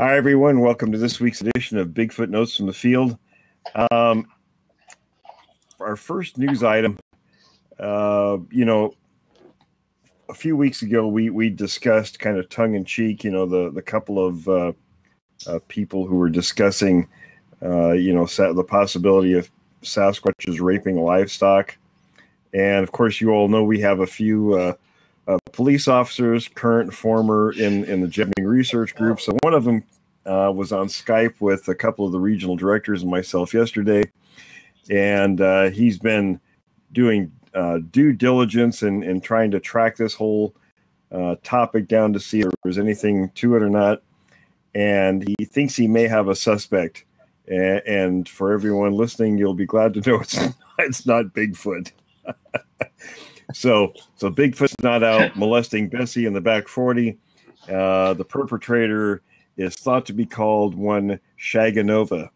Hi, everyone. Welcome to this week's edition of Bigfoot Notes from the Field. Our first news item, a few weeks ago, we discussed kind of tongue-in-cheek, the couple of people who were discussing, the possibility of Sasquatches raping livestock. And, of course, you all know we have a few police officers, current and former, in the Jevning Research Group. So one of them was on Skype with a couple of the regional directors and myself yesterday. And he's been doing due diligence and trying to track this whole topic down to see if there was anything to it or not. And he thinks he may have a suspect. And for everyone listening, you'll be glad to know it's not Bigfoot. So Bigfoot's not out molesting Bessie in the back 40. The perpetrator is thought to be called one Shaganova.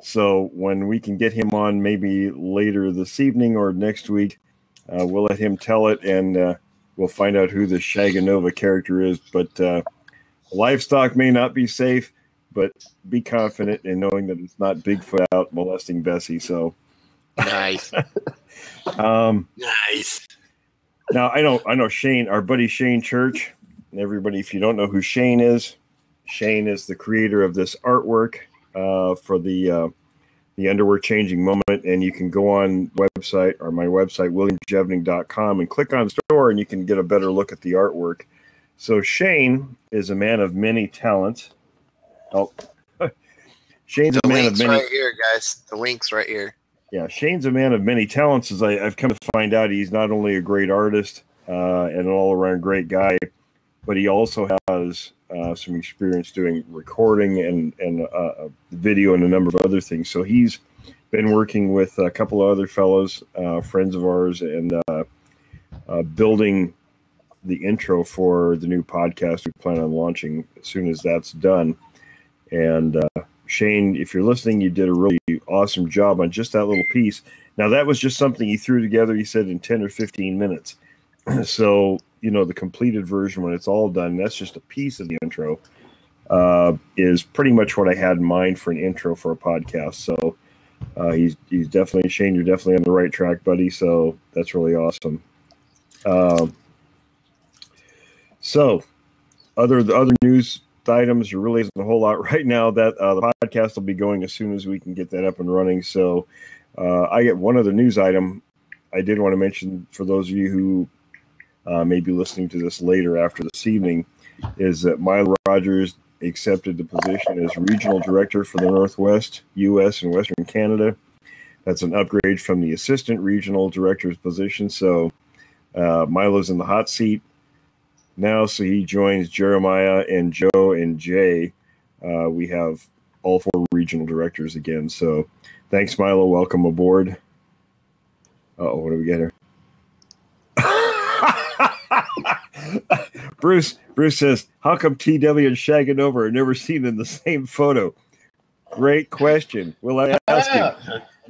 So when we can get him on maybe later this evening or next week, we'll let him tell it, and we'll find out who the Shaganova character is. But livestock may not be safe, but be confident in knowing that it's not Bigfoot out molesting Bessie. So nice. Nice. Now, I know Shane, our buddy Shane Church. And everybody, if you don't know who Shane is the creator of this artwork for the underwear changing moment. And you can go on my website, williamjevning.com, and click on store, and you can get a better look at the artwork. So Shane is a man of many talents. Oh, Shane's a man of many. Right here, guys. The link's right here. Yeah, Shane's a man of many talents. As I've come to find out, he's not only a great artist and an all-around great guy, but he also has some experience doing recording and video and a number of other things. So he's been working with a couple of other fellows, friends of ours, and building the intro for the new podcast we plan on launching as soon as that's done. And Shane, if you're listening, you did a really awesome job on just that little piece. Now, that was just something he threw together, he said, in 10 or 15 minutes. So, the completed version, when it's all done, that's just a piece of the intro, is pretty much what I had in mind for an intro for a podcast. So he's definitely, Shane, you're definitely on the right track, buddy. So that's really awesome. So the other news items, there really isn't a whole lot right now. That the podcast will be going as soon as we can get that up and running. So I get one other news item I did want to mention for those of you who may be listening to this later after this evening, is that Milo Rogers accepted the position as regional director for the Northwest U.S. and Western Canada. That's an upgrade from the assistant regional director's position. So Milo's in the hot seat now, so he joins Jeremiah and Joe and Jay. We have all four regional directors again. So thanks, Milo. Welcome aboard. Uh-oh, what do we get here? Bruce says, how come TW and Shaganova are never seen in the same photo? Great question. Will I ask him?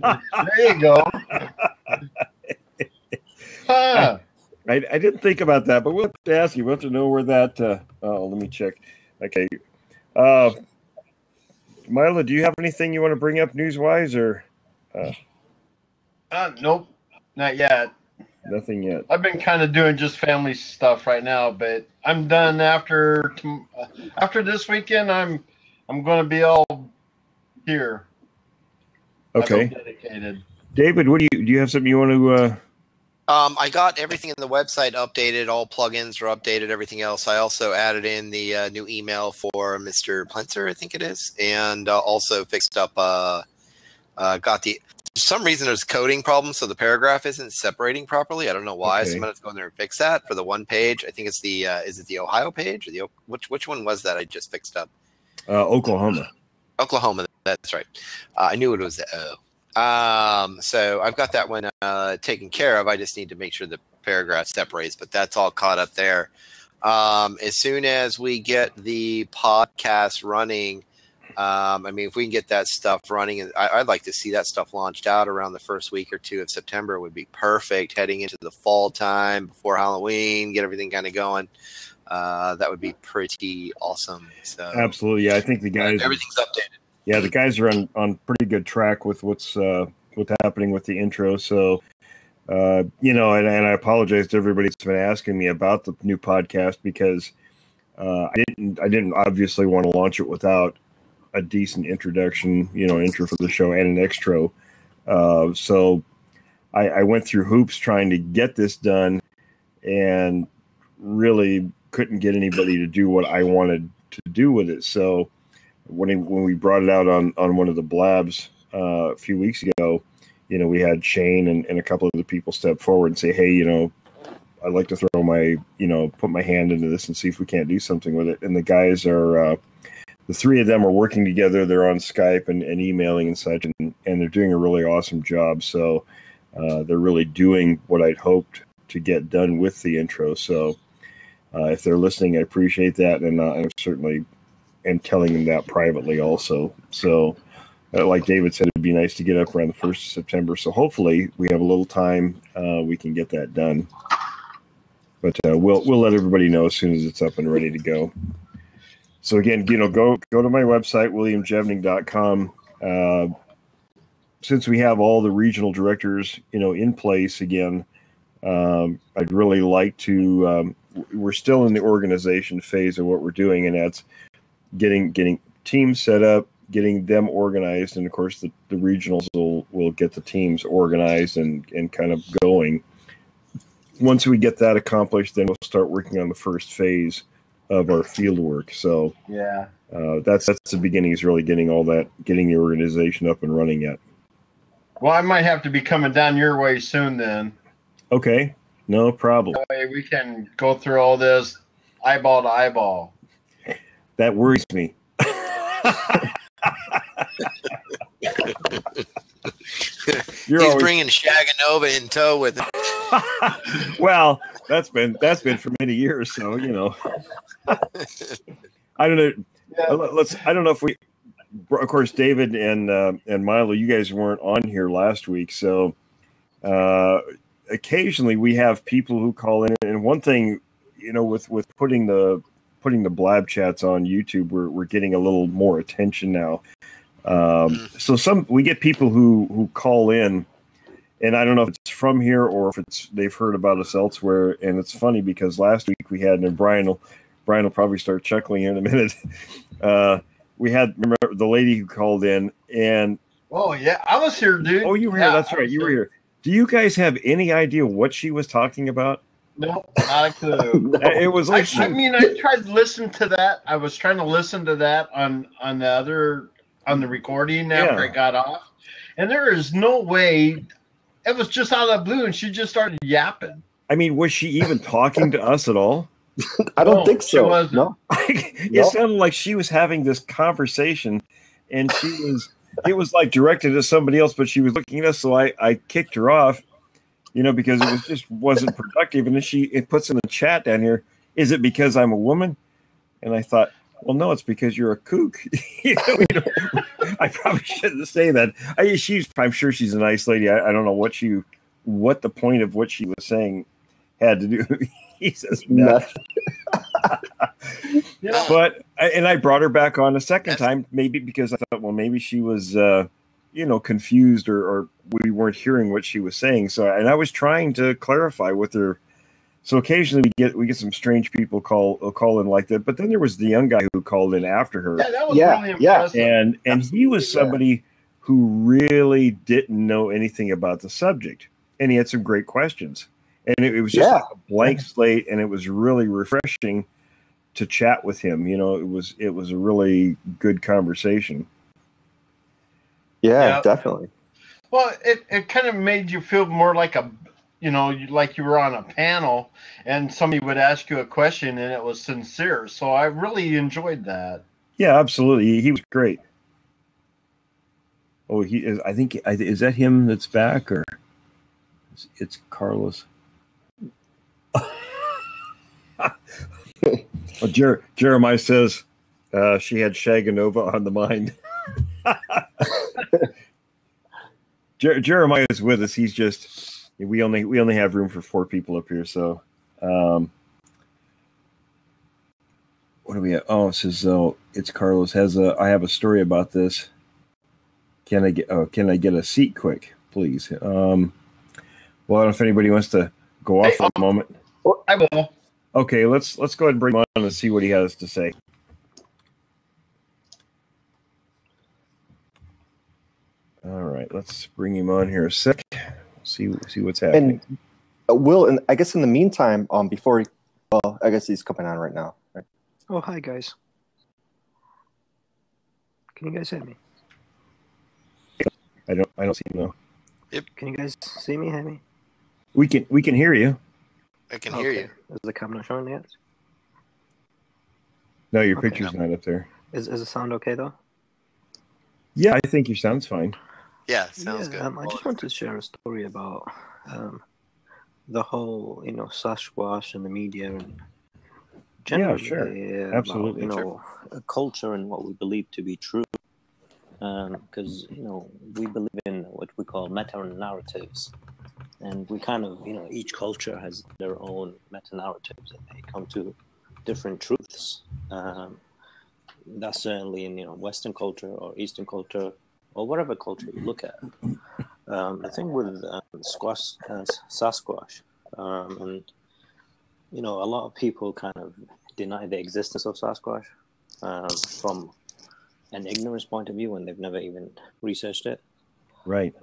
There you go. I didn't think about that, but we'll have to ask you. We'll have to know where that. Let me check. Okay. Milo, do you have anything you want to bring up news-wise, or? Nope, not yet. Nothing yet. I've been kind of doing just family stuff right now, but I'm done after this weekend. I'm going to be all here. Okay. Dedicated. David, what do you have something you want to? I got everything in the website updated. All plugins are updated. Everything else. I also added in the new email for Mr. Plenzer, I think it is, and also fixed up. Got the. For some reason, there's coding problems, so the paragraph isn't separating properly. I don't know why. Okay. So I'm going to go in there and fix that for the one page. I think it's the is it the Ohio page? Or which one was that I just fixed up? Oklahoma. Oklahoma. That's right. I knew it was the O. So I've got that one taken care of. I just need to make sure the paragraph separates, but that's all caught up there. As soon as we get the podcast running, if we can get that stuff running, I'd like to see that stuff launched out around the first week or two of September. Would be perfect heading into the fall time before Halloween, get everything kind of going. that would be pretty awesome. So Absolutely, yeah. I think the guys, everything's updated. Yeah, the guys are on pretty good track with what's happening with the intro. So, and I apologize to everybody that's been asking me about the new podcast because I didn't obviously want to launch it without a decent introduction, intro for the show and an extro. So I went through hoops trying to get this done and really couldn't get anybody to do what I wanted to do with it. So when we brought it out on one of the blabs a few weeks ago, we had Shane and a couple of the people step forward and say, hey, I'd like to throw my, put my hand into this and see if we can't do something with it. And the guys are, the three of them are working together. They're on Skype and emailing and such, and they're doing a really awesome job. So they're really doing what I'd hoped to get done with the intro. So if they're listening, I appreciate that. And I certainly am telling them that privately also. So like David said, it'd be nice to get up around the 1st of September. So hopefully we have a little time. We can get that done. But we'll let everybody know as soon as it's up and ready to go. So again, go to my website, williamjevning.com. Since we have all the regional directors, in place again, I'd really like to. We're still in the organization phase of what we're doing, and that's getting teams set up, getting them organized, and of course the regionals will get the teams organized and kind of going. Once we get that accomplished, then we'll start working on the first phase of our field work. So yeah, that's the beginning, is really getting the organization up and running yet. Well, I might have to be coming down your way soon then. Okay, no problem. That way we can go through all this eyeball to eyeball. That worries me. He's bringing Shaganova in tow with him. Well, that's been for many years, so I don't know. Yeah. I don't know if we. Of course, David and Milo, you guys weren't on here last week, so occasionally we have people who call in. And one thing, with putting the blab chats on YouTube, we're getting a little more attention now. So we get people who call in, and I don't know if it's from here or if they've heard about us elsewhere. And it's funny because last week we had, and Brian will probably start chuckling in a minute. We had, remember, the lady who called in, and oh yeah, I was here, dude. Oh, you were here. That's right, you were here. Do you guys have any idea what she was talking about? No, not a clue. No. It was like I tried to listen to that. I was trying to listen to that on the recording after I got off, and there is no way. It was just out of the blue, and she just started yapping. I mean, was she even talking to us at all? I don't think so. No. It sounded like she was having this conversation, and it was like directed to somebody else, but she was looking at us. So I kicked her off, because it wasn't productive. And then it puts in the chat down here, is it because I'm a woman? And I thought, well, no, it's because you're a kook. I probably shouldn't say that. I'm sure she's a nice lady. I don't know what the point of what she was saying had to do. He says nothing. Yeah. But I brought her back on a second time, maybe because I thought, well, maybe she was, confused or we weren't hearing what she was saying. So, and I was trying to clarify with her. So occasionally we get some strange people call in like that. But then there was the young guy who called in after her. Yeah, that was really impressive. And he was somebody who really didn't know anything about the subject, and he had some great questions. And it was just like a blank slate, and it was really refreshing to chat with him. It was a really good conversation. Yeah, definitely. Well, it kind of made you feel more like like you were on a panel, and somebody would ask you a question, and it was sincere. So I really enjoyed that. Yeah, absolutely. He was great. Oh, he is. I think is that him that's back, or it's Carlos. Well, Jeremiah says she had Shaganova on the mind. Jeremiah is with us. He's just we only have room for 4 people up here, so what do we have? Oh, it says, it's Carlos I have a story about this. Can I get a seat quick, please? Well, I don't know if anybody wants to go off for a moment. I will. Okay, let's go ahead and bring him on and see what he has to say. All right, let's bring him on here a sec. See what's happening. And Will, and I guess in the meantime, before I guess he's coming on right now. Right? Oh, hi guys. Can you guys hear me? I don't see him though. Yep. Can you guys see me, hear me? We can hear you. I can hear you. Is the camera showing yet? No, your picture's not up there. Is the sound okay though? Yeah, I think your sound's fine. Yeah, sounds good. I just wanted to share a story about the whole, Sasquatch and the media and generally, sure. Absolutely. about, a culture and what we believe to be true. Because, we believe in what we call meta-narratives. And we kind of, each culture has their own meta-narratives and they come to different truths. That's certainly in, Western culture or Eastern culture or whatever culture you look at. The thing with Sasquatch, and, a lot of people kind of deny the existence of Sasquatch from an ignorance point of view, and they've never even researched it. Right.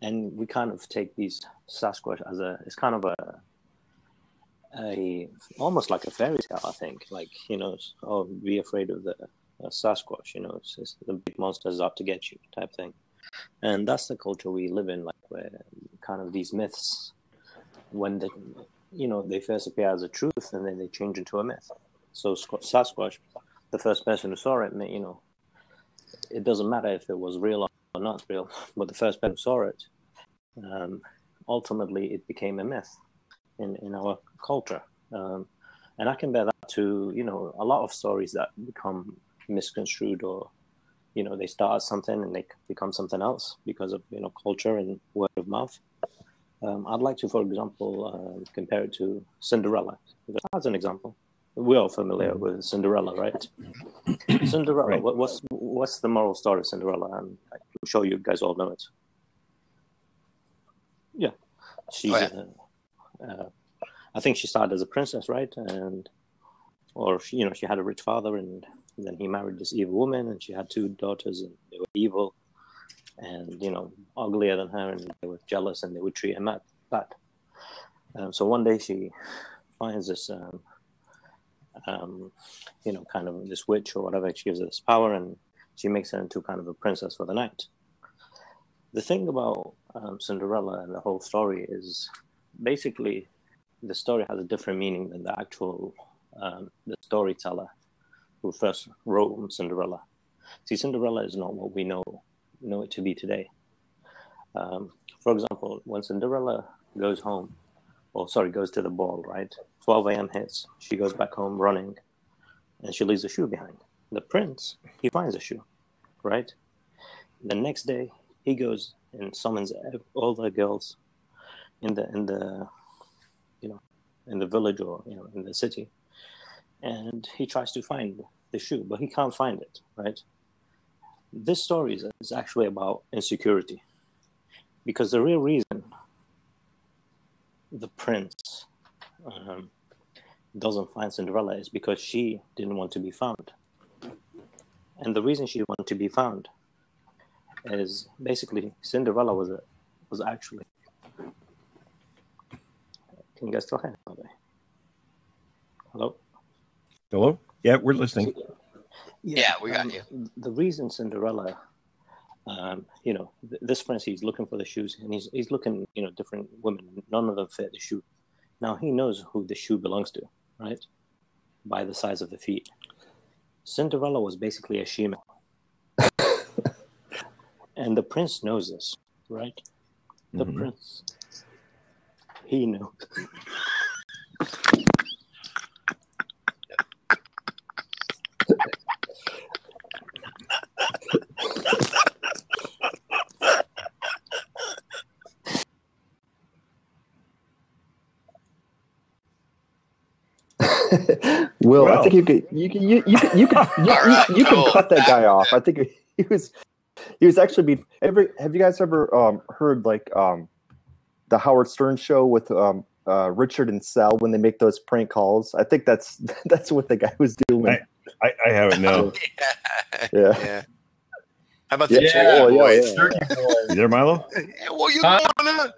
And we kind of take these Sasquatch as it's kind of a almost like a fairy tale, I think. Like, be afraid of the Sasquatch, it's the big monster's out to get you type thing. And that's the culture we live in, like where kind of these myths, when they first appear as a truth and then they change into a myth. So Sasquatch, the first person who saw it, it doesn't matter if it was real or not real, but the first person who saw it, ultimately it became a myth in our culture. And I can bear that to, a lot of stories that become misconstrued or, they start as something and they become something else because of, culture and word of mouth. I'd like to, for example, compare it to Cinderella. As an example, we're all familiar with Cinderella, right? Cinderella. Right. What's the moral story of Cinderella? And I'm sure you guys all know it. Yeah, she's. I think she started as a princess, right? Or she had a rich father, and then he married this evil woman, and she had 2 daughters, and they were evil, and uglier than her, and they were jealous, and they would treat her bad. So one day she finds this, kind of this witch or whatever. She gives her this power, and she makes her into kind of a princess for the night. The thing about Cinderella and the whole story is basically the story has a different meaning than the actual the storyteller who first wrote Cinderella. See, Cinderella is not what we know it to be today. For example, when Cinderella goes to the ball, right? 12 a.m. hits, she goes back home running, and she leaves a shoe behind. The prince, he finds a shoe, right? The next day, he goes and summons all the girls in the village or in the city, and he tries to find the shoe, but he can't find it, right? This story is actually about insecurity, because the real reason the prince doesn't find Cinderella is because she didn't want to be found. And the reason she wanted to be found is basically Cinderella was actually. Can you guys still hear me? Hello? Hello? Yeah, we're listening. Yeah, we got you. The reason Cinderella, this prince, he's looking for the shoes, and he's looking, different women. None of them fit the shoe. Now he knows who the shoe belongs to, right? By the size of the feet. Cinderella was basically a she-male. And the prince knows this, right? The prince, he knows. Will, Well. I think you could cut that guy off. I think he was actually have you guys ever heard like the Howard Stern show with Richard and Sal when they make those prank calls? I think that's what the guy was doing. I haven't known. Yeah. How about the Yeah, boys? Turkey boy. You there, Milo? Well, you Huh? wanna?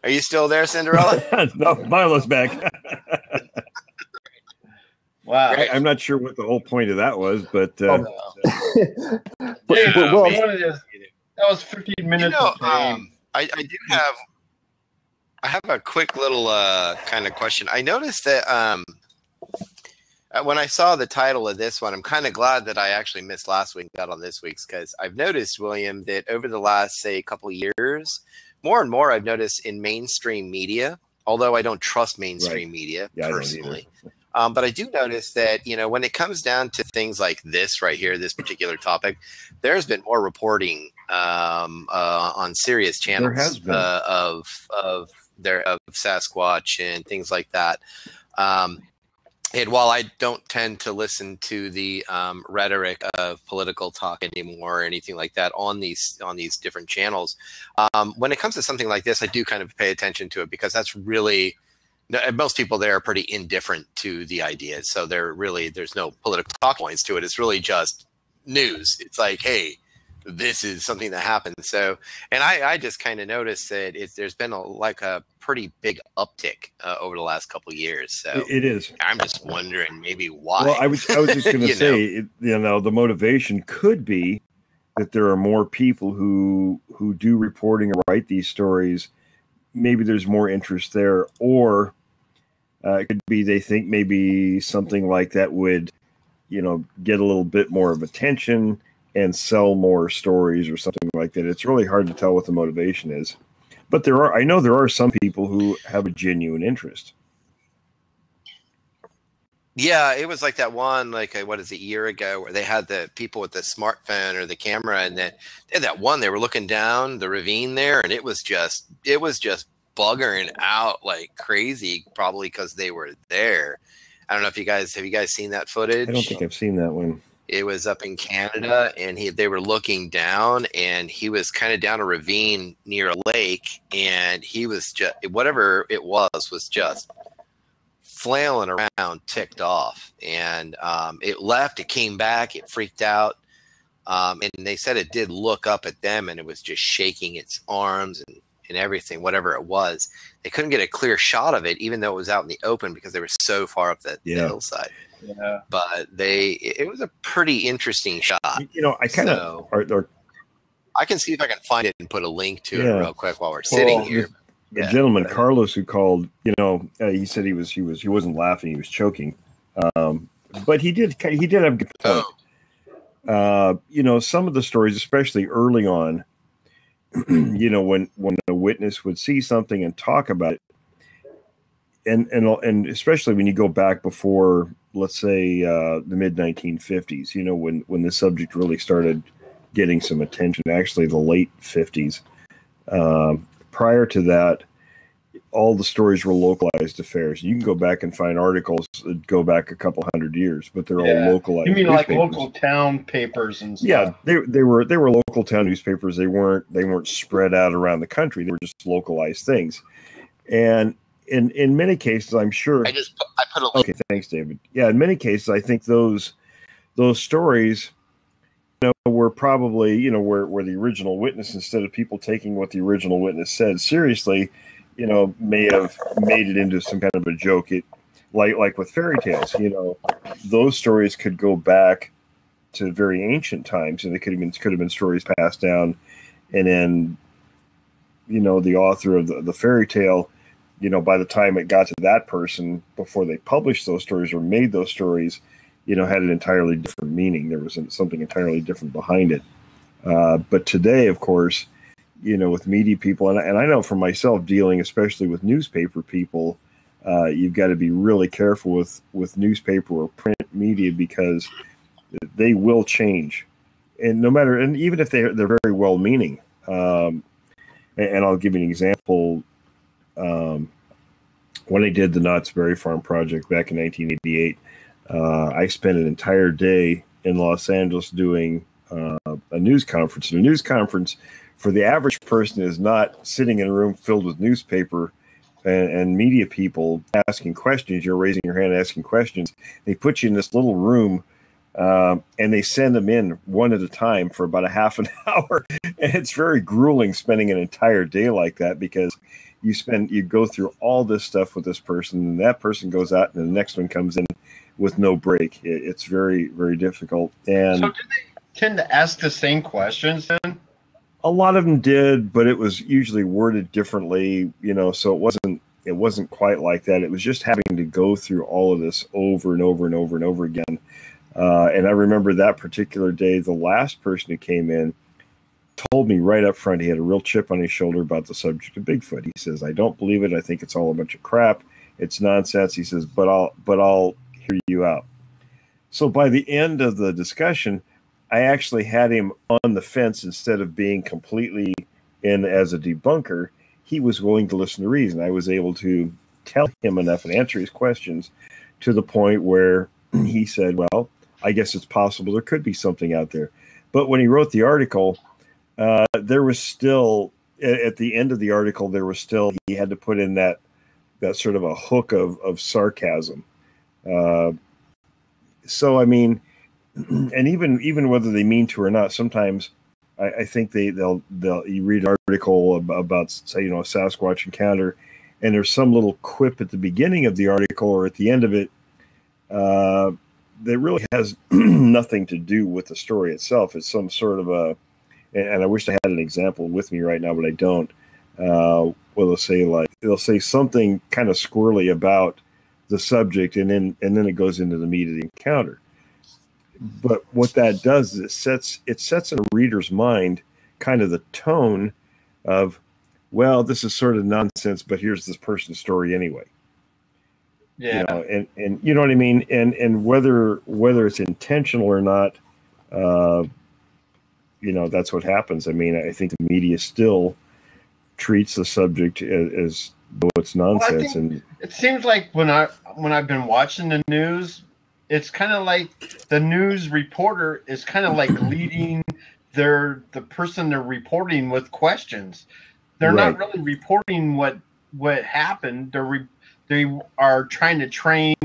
Are you still there, Cinderella? No, Milo's back. Wow. I'm not sure what the whole point of that was, but Well, That was 15 minutes of fame. I have a quick little kind of question. I noticed that when I saw the title of this one, I'm kind of glad that I actually missed last week and got on this week's, because I've noticed, William, that over the last, say, couple years, more and more I've noticed in mainstream media, although I don't trust mainstream media personally. But I do notice that, when it comes down to things like this right here, this particular topic, there's been more reporting on serious channels of Sasquatch and things like that. And while I don't tend to listen to the rhetoric of political talk anymore or anything like that on these different channels, when it comes to something like this, I do kind of pay attention to it, because that's really, most people there are pretty indifferent to the ideas. So there's no political talk points to it. It's really just news. It's like, hey, this is something that happened. So, and I just kind of noticed that there's been a pretty big uptick over the last couple of years. So it is. I'm just wondering maybe why. Well, I was just going to say, the motivation could be that there are more people who do reporting or write these stories. Maybe there's more interest there, or it could be they think maybe something like that would, get a little bit more of attention and sell more stories or something like that. It's really hard to tell what the motivation is. But I know there are some people who have a genuine interest. Yeah, it was like that one, a year ago, where they had the people with the smartphone or the camera, and then they had that one, they were looking down the ravine there, and it was just buggering out like crazy, probably because they were there. I don't know if have you guys seen that footage? I don't think I've seen that one. It was up in Canada, and they were looking down, and he was kind of down a ravine near a lake, and he was just, whatever it was just flailing around, ticked off, and it left, it came back, it freaked out, and they said it did look up at them, and it was just shaking its arms and everything, whatever it was. They couldn't get a clear shot of it, even though it was out in the open, because they were so far up the hillside. Yeah, but it was a pretty interesting shot. I kind of I can see if I can find it and put a link to it real quick while we're sitting here. The gentleman Carlos who called, he said he wasn't laughing, he was choking, but he did have a good point. Some of the stories, especially early on, when a witness would see something and talk about it, and especially when you go back before, let's say, the mid 1950s, when the subject really started getting some attention, actually the late 50s. Prior to that, all the stories were localized affairs. You can go back and find articles that go back a couple hundred years, but they're all localized. You mean like local town papers and stuff? Yeah, they were local town newspapers. They weren't spread out around the country. They were just localized things. And in many cases, I'm sure. I put a link. Okay, thanks, David. Yeah, in many cases, I think those stories, were probably, where the original witness, instead of people taking what the original witness said seriously, may have made it into some kind of a joke. It like with fairy tales, those stories could go back to very ancient times, and they could have been stories passed down, and then, the author of the fairy tale, by the time it got to that person, before they published those stories or made those stories, had an entirely different meaning. There was something entirely different behind it. But today, of course, with media people, and I know for myself, dealing especially with newspaper people, you've got to be really careful with newspaper or print media, because they will change, and even if they're very well-meaning. And I'll give you an example. when I did the Knott's Berry Farm project back in 1988, I spent an entire day in Los Angeles doing a news conference. And a news conference for the average person is not sitting in a room filled with newspaper and media people asking questions. You're raising your hand asking questions. They put you in this little room and they send them in one at a time for about a half an hour. And it's very grueling spending an entire day like that, because you go through all this stuff with this person, and that person goes out and the next one comes in with no break. It's very, very difficult. And so do they tend to ask the same questions then? A lot of them did, but it was usually worded differently, so it wasn't quite like that. It was just having to go through all of this over and over and over and over again. And I remember that particular day, the last person who came in told me right up front, he had a real chip on his shoulder about the subject of Bigfoot. He says, "I don't believe it. I think it's all a bunch of crap. It's nonsense." He says, but I'll hear you out. So by the end of the discussion, I actually had him on the fence instead of being completely in as a debunker. He was willing to listen to reason. I was able to tell him enough and answer his questions to the point where he said, well, I guess it's possible there could be something out there. But when he wrote the article, there was still, at the end of the article, he had to put in that sort of a hook of sarcasm. So, I mean, and even whether they mean to or not, sometimes I think they'll you read an article about, say, a Sasquatch encounter, and there's some little quip at the beginning of the article or at the end of it that really has nothing to do with the story itself. It's some sort of and I wish I had an example with me right now, but I don't. Well, they'll say something kind of squirrely about the subject, and then it goes into the meat of the encounter. But what that does is it sets in a reader's mind kind of the tone of, well, this is sort of nonsense, but here's this person's story anyway. Yeah. And you know what I mean? And whether it's intentional or not, that's what happens. I mean, I think the media still treats the subject as though it's nonsense. Well, and it seems like when I've been watching the news, it's kind of like the news reporter is kind of like leading the person they're reporting with questions. They're not really reporting what happened. They are trying to train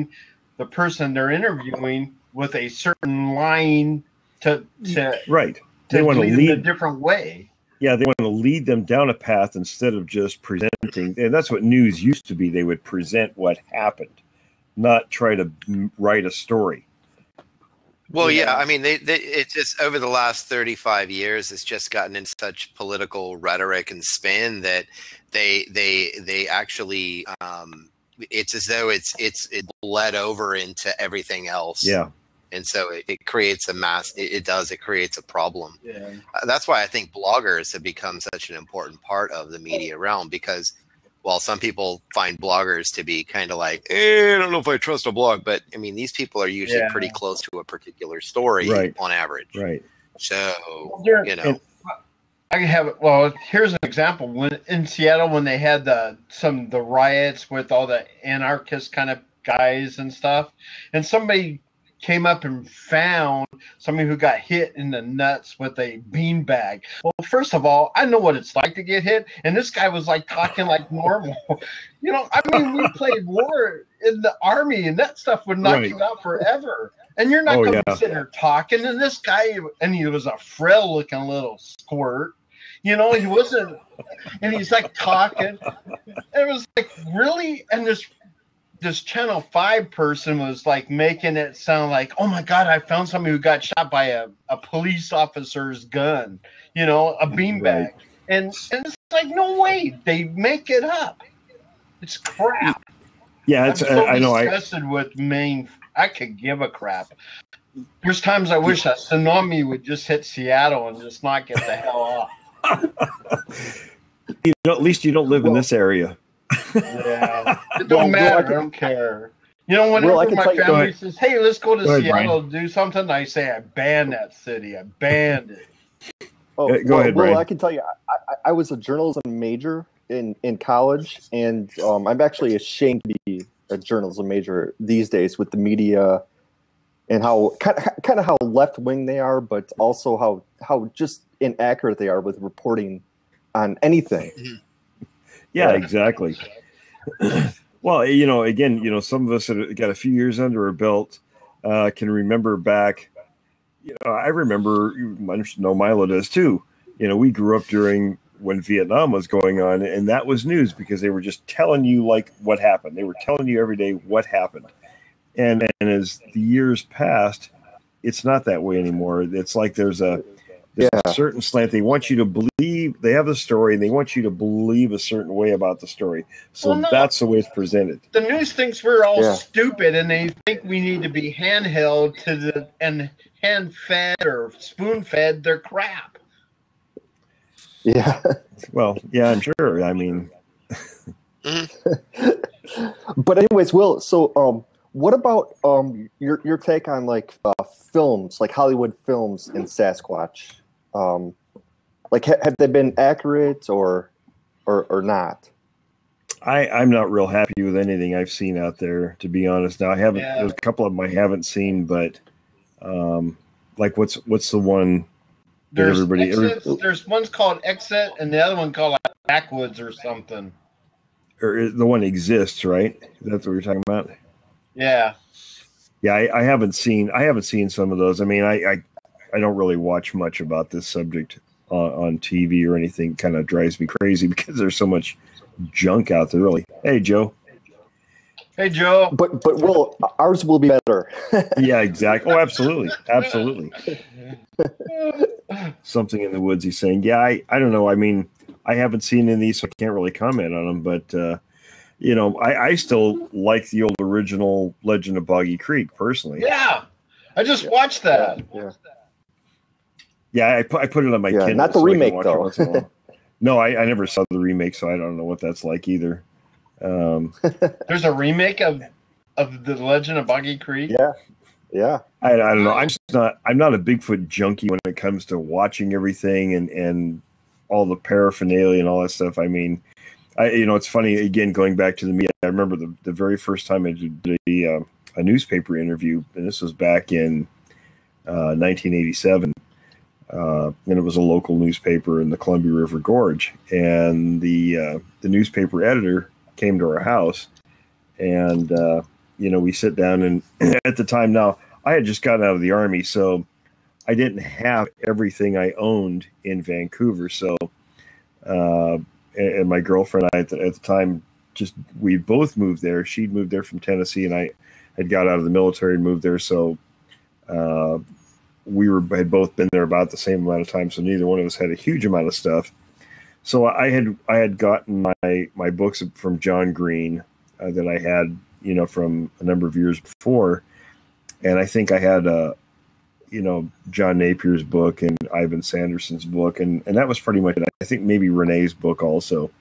the person they're interviewing with a certain line to They want to lead them a different way. Yeah, they want to lead them down a path instead of just presenting. And that's what news used to be. They would present what happened, not try to write a story. Well, yeah, I mean, it's just over the last 35 years, it's just gotten in such political rhetoric and spin that they actually, it's as though it bled over into everything else. Yeah. And so it creates it creates a problem. Yeah. That's why I think bloggers have become such an important part of the media realm, because while some people find bloggers to be kind of like, I don't know if I trust a blog, but I mean, these people are usually pretty close to a particular story on average. Right. So, I have, here's an example. When in Seattle, when they had the riots with all the anarchist kind of guys and stuff, and somebody came up and found somebody who got hit in the nuts with a beanbag. Well, first of all, I know what it's like to get hit, and this guy was like talking like normal. I mean, we played war in the army, and that stuff would knock you out forever. And you're not going to sit there talking. And this guy, and he was a frail-looking little squirt. He wasn't, and he's like talking. It was like, really? And this Channel 5 person was like making it sound like, oh my God, I found somebody who got shot by a police officer's gun, a beanbag. Right. And it's like, no way, they make it up. It's crap. Yeah, it's I know. Disgusted with Maine. I could give a crap. There's times I wish a tsunami would just hit Seattle and just not get the hell off. At least you don't live in this area. Yeah, it don't matter. I don't care. Whenever my family says, "Hey, let's go to Seattle to do something," I say, "I banned that city. I banned it." Go ahead, Brian. Well, I can tell you, I was a journalism major in college, and I'm actually ashamed to be a journalism major these days with the media and how kind of how left wing they are, but also how just inaccurate they are with reporting on anything. Yeah, exactly. Well, again, some of us that got a few years under our belt can remember back. I remember, I know Milo does too. We grew up during when Vietnam was going on, and that was news because they were just telling you like what happened. They were telling you every day what happened. And as the years passed, it's not that way anymore. It's like there's a certain slant. They want you to believe they have the story, and they want you to believe a certain way about the story. So that's the way it's presented. The news thinks we're all stupid, and they think we need to be handheld and hand-fed or spoon-fed their crap. Yeah. Well, yeah, I'm sure. I mean, but anyways, Will. So, what about your take on like films, like Hollywood films in Sasquatch? Like, have they been accurate or not? I'm not real happy with anything I've seen out there, to be honest. Now I haven't. Yeah. There's a couple of them I haven't seen, but like what's the one? There's one's called Exit, and the other one called like Backwoods or something. Or the one exists, right? That's what you're talking about. Yeah. Yeah, I haven't seen some of those. I mean, I don't really watch much about this subject on TV or anything. Kind of drives me crazy because there's so much junk out there. Really. Hey, Joe. Hey, Joe. But Will, ours will be better. Yeah, exactly. Oh, absolutely, absolutely. Something in the woods. He's saying, yeah, I don't know. I mean, I haven't seen any of these, so I can't really comment on them. But I still like the old original Legend of Boggy Creek personally. Yeah, I just watched that. Yeah, I put it on my Kindle. Not the remake though. No, I never saw the remake, so I don't know what that's like either. There's a remake of the Legend of Boggy Creek. Yeah. I don't know. I'm not a Bigfoot junkie when it comes to watching everything and all the paraphernalia and all that stuff. I mean, it's funny again going back to the media. I remember the very first time I did a newspaper interview, and this was back in 1987. And it was a local newspaper in the Columbia River Gorge, and the newspaper editor came to our house, and we sit down, and at the time, now I had just gotten out of the Army, so I didn't have everything I owned in Vancouver. So and my girlfriend and I at the time, we both moved there. She'd moved there from Tennessee, and I had got out of the military and moved there, so we had both been there about the same amount of time, so neither one of us had a huge amount of stuff. So I had gotten my books from John Green that I had, from a number of years before, and I think I had John Napier's book and Ivan Sanderson's book, and that was pretty much it. I think maybe Renee's book also.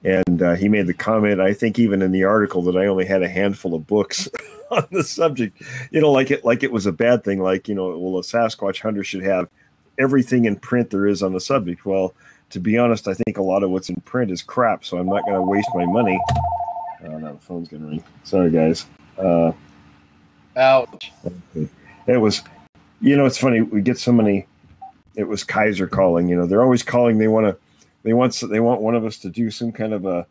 And he made the comment, I think even in the article, that I only had a handful of books on the subject, like it was a bad thing. Like, a Sasquatch hunter should have everything in print there is on the subject. Well, to be honest, I think a lot of what's in print is crap, so I'm not going to waste my money. Oh, no, the phone's going to ring. Sorry, guys. Ouch. It was, it's funny. We get so many. It was Kaiser calling. They're always calling. They want one of us to do some kind of a,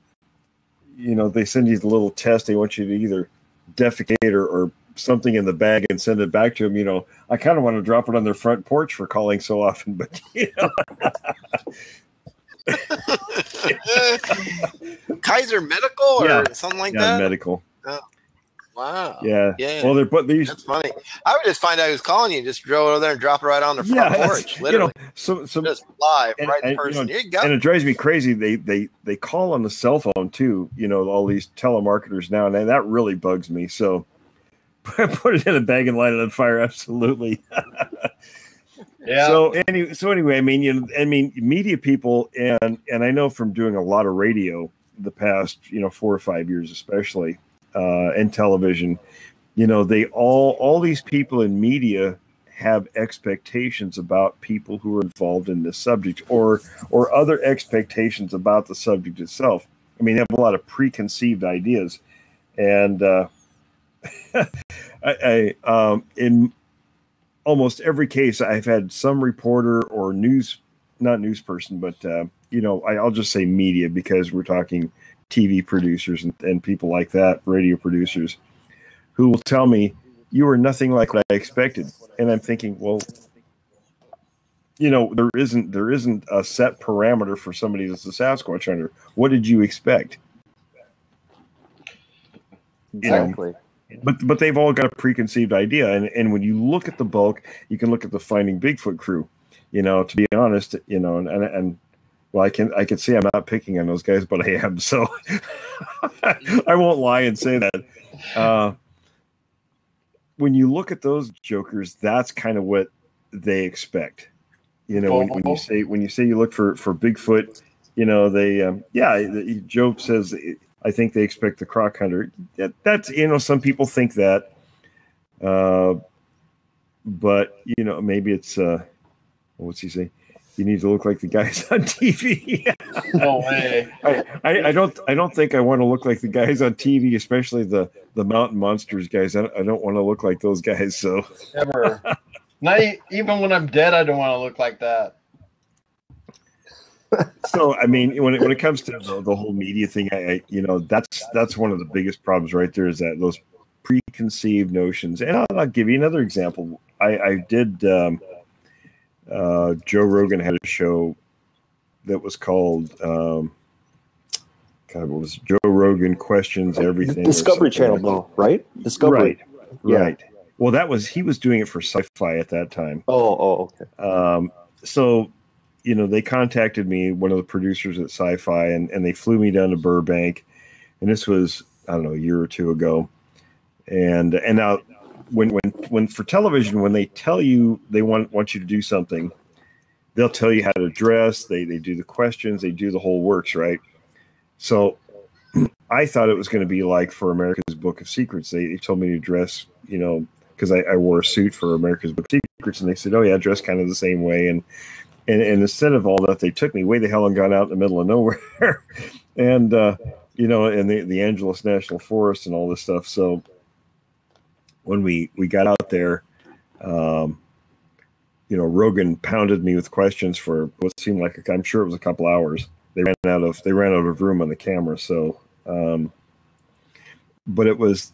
they send you the little test. They want you to either defecate or something in the bag and send it back to them. I kind of want to drop it on their front porch for calling so often, but Kaiser Medical or something like that? Yeah, medical. Oh. Wow. Yeah. Well, that's funny. I would just find out who's calling you and just go over there and drop it right on the front porch. Literally. Just live, right in person. Here you go. And it drives me crazy. They call on the cell phone too, all these telemarketers now, and that really bugs me. So put it in a bag and light it on fire. Absolutely. Yeah. So anyway, I mean, media people, and I know from doing a lot of radio the past, 4 or 5 years, especially, and television, they all these people in media have expectations about people who are involved in this subject, or other expectations about the subject itself. I mean, they have a lot of preconceived ideas, and in almost every case, I've had some reporter or not news person, but I'll just say media, because we're talking TV producers and people like that, radio producers, who will tell me, you are nothing like what I expected. And I'm thinking, well, there isn't a set parameter for somebody that's a Sasquatch hunter. What did you expect? Exactly. But they've all got a preconceived idea. And when you look at the bulk, you can look at the Finding Bigfoot crew, to be honest, and well, I can say I'm not picking on those guys, but I am. So I won't lie and say that. When you look at those jokers, that's kind of what they expect. When you say you look for Bigfoot, Joe says, I think they expect the croc hunter. That's some people think that, but maybe it's what's he say? You need to look like the guys on TV. No way. I don't think I want to look like the guys on TV, especially the Mountain Monsters guys. I don't want to look like those guys. So ever, not even when I'm dead, I don't want to look like that. So I mean, when it comes to the whole media thing, that's one of the biggest problems right there, is that those preconceived notions. And I'll give you another example. I did. Joe Rogan had a show that was called what was it? Joe Rogan Questions Everything. Discovery Channel, though, right? Discovery. Right. Well, he was doing it for Sci-Fi at that time. Oh, okay. So, they contacted me, one of the producers at Sci-Fi, and they flew me down to Burbank, and this was, I don't know, a year or two ago. And now, when for television, when they tell you they want you to do something, they'll tell you how to dress. They do the questions. They do the whole works, right? So I thought it was going to be like for America's Book of Secrets. They told me to dress, because I wore a suit for America's Book of Secrets, and they said, oh yeah, dress kind of the same way. And instead of all that, they took me way the hell and got out in the middle of nowhere, and in the Angeles National Forest and all this stuff. So when we got out there, Rogan pounded me with questions for what seemed like, I'm sure it was a couple hours. They ran out of room on the camera. So, but it was,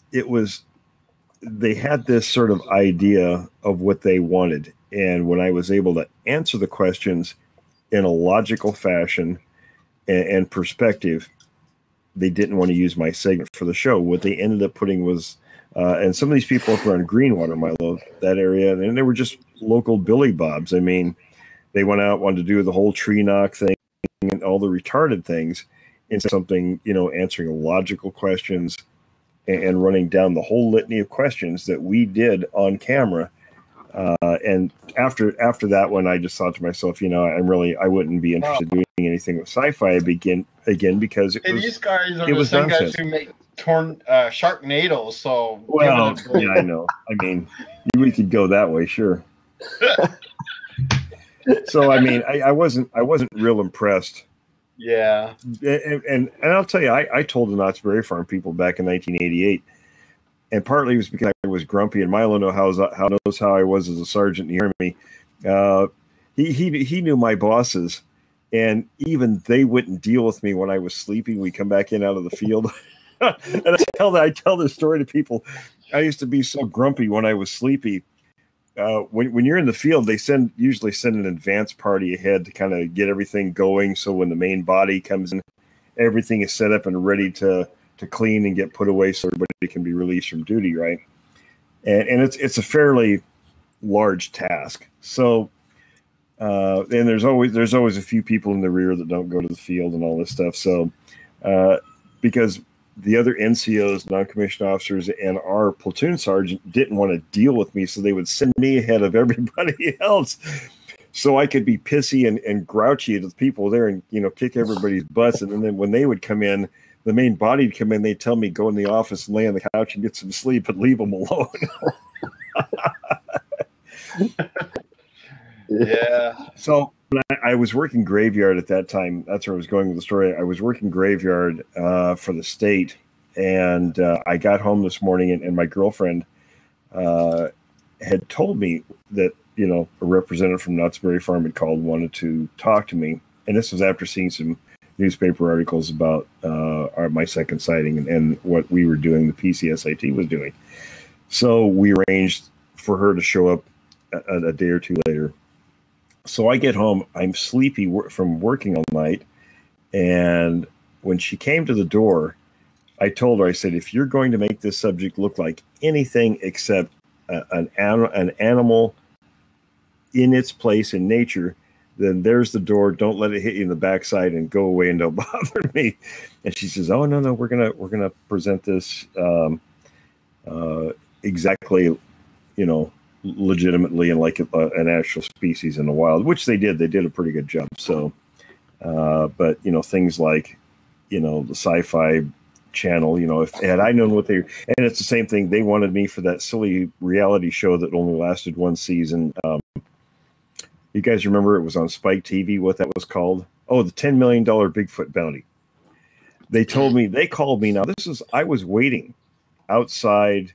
they had this sort of idea of what they wanted. And when I was able to answer the questions in a logical fashion and perspective, they didn't want to use my segment for the show. What they ended up putting was, and some of these people up around Greenwater, Milo, that area, and they were just local Billy Bobs. I mean, they went out, wanted to do the whole tree knock thing and all the retarded things, and something, answering logical questions and running down the whole litany of questions that we did on camera. And after that one, I just thought to myself, I wouldn't be interested in doing anything with Sci-Fi again because these guys are the same guys who make Sharknadoes. So yeah, I know. I mean, we could go that way, sure. So I mean, I wasn't real impressed. Yeah, and I'll tell you, I told the Knott's Berry Farm people back in 1988. And partly it was because I was grumpy, and Milo knows how I was as a sergeant in the Army. He knew my bosses, and even they wouldn't deal with me when I was sleeping. We come back in out of the field, and I tell this story to people. I used to be so grumpy when I was sleepy. When you're in the field, they usually send an advance party ahead to kind of get everything going. So when the main body comes in, everything is set up and ready to clean and get put away so everybody can be released from duty, right? And it's a fairly large task. So and there's always a few people in the rear that don't go to the field and all this stuff. So because the other NCOs, non-commissioned officers, and our platoon sergeant didn't want to deal with me, so they would send me ahead of everybody else so I could be pissy and grouchy to the people there and kick everybody's butts. And then when they would come in, the main body would come in, they'd tell me go in the office and lay on the couch and get some sleep and leave them alone. Yeah. So when I was working graveyard at that time. That's where I was going with the story. I was working graveyard for the state, and I got home this morning, and my girlfriend had told me that a representative from Knott's Berry Farm had called, wanted to talk to me, and this was after seeing some newspaper articles about my second sighting and what we were doing, the PCSIT was doing. So we arranged for her to show up a day or two later. So I get home, I'm sleepy from working all night, and when she came to the door, I told her, I said, if you're going to make this subject look like anything except an animal in its place in nature, then there's the door. Don't let it hit you in the backside and go away and don't bother me. And she says, oh, no, we're gonna present this exactly, legitimately and like an actual species in the wild, which they did. They did a pretty good job. So, but things like, the Sci-Fi Channel, if had I known what and it's the same thing. They wanted me for that silly reality show that only lasted one season. You guys remember it was on Spike TV, what that was called? Oh, the $10 million Bigfoot bounty. They told me, they called me. Now I was waiting outside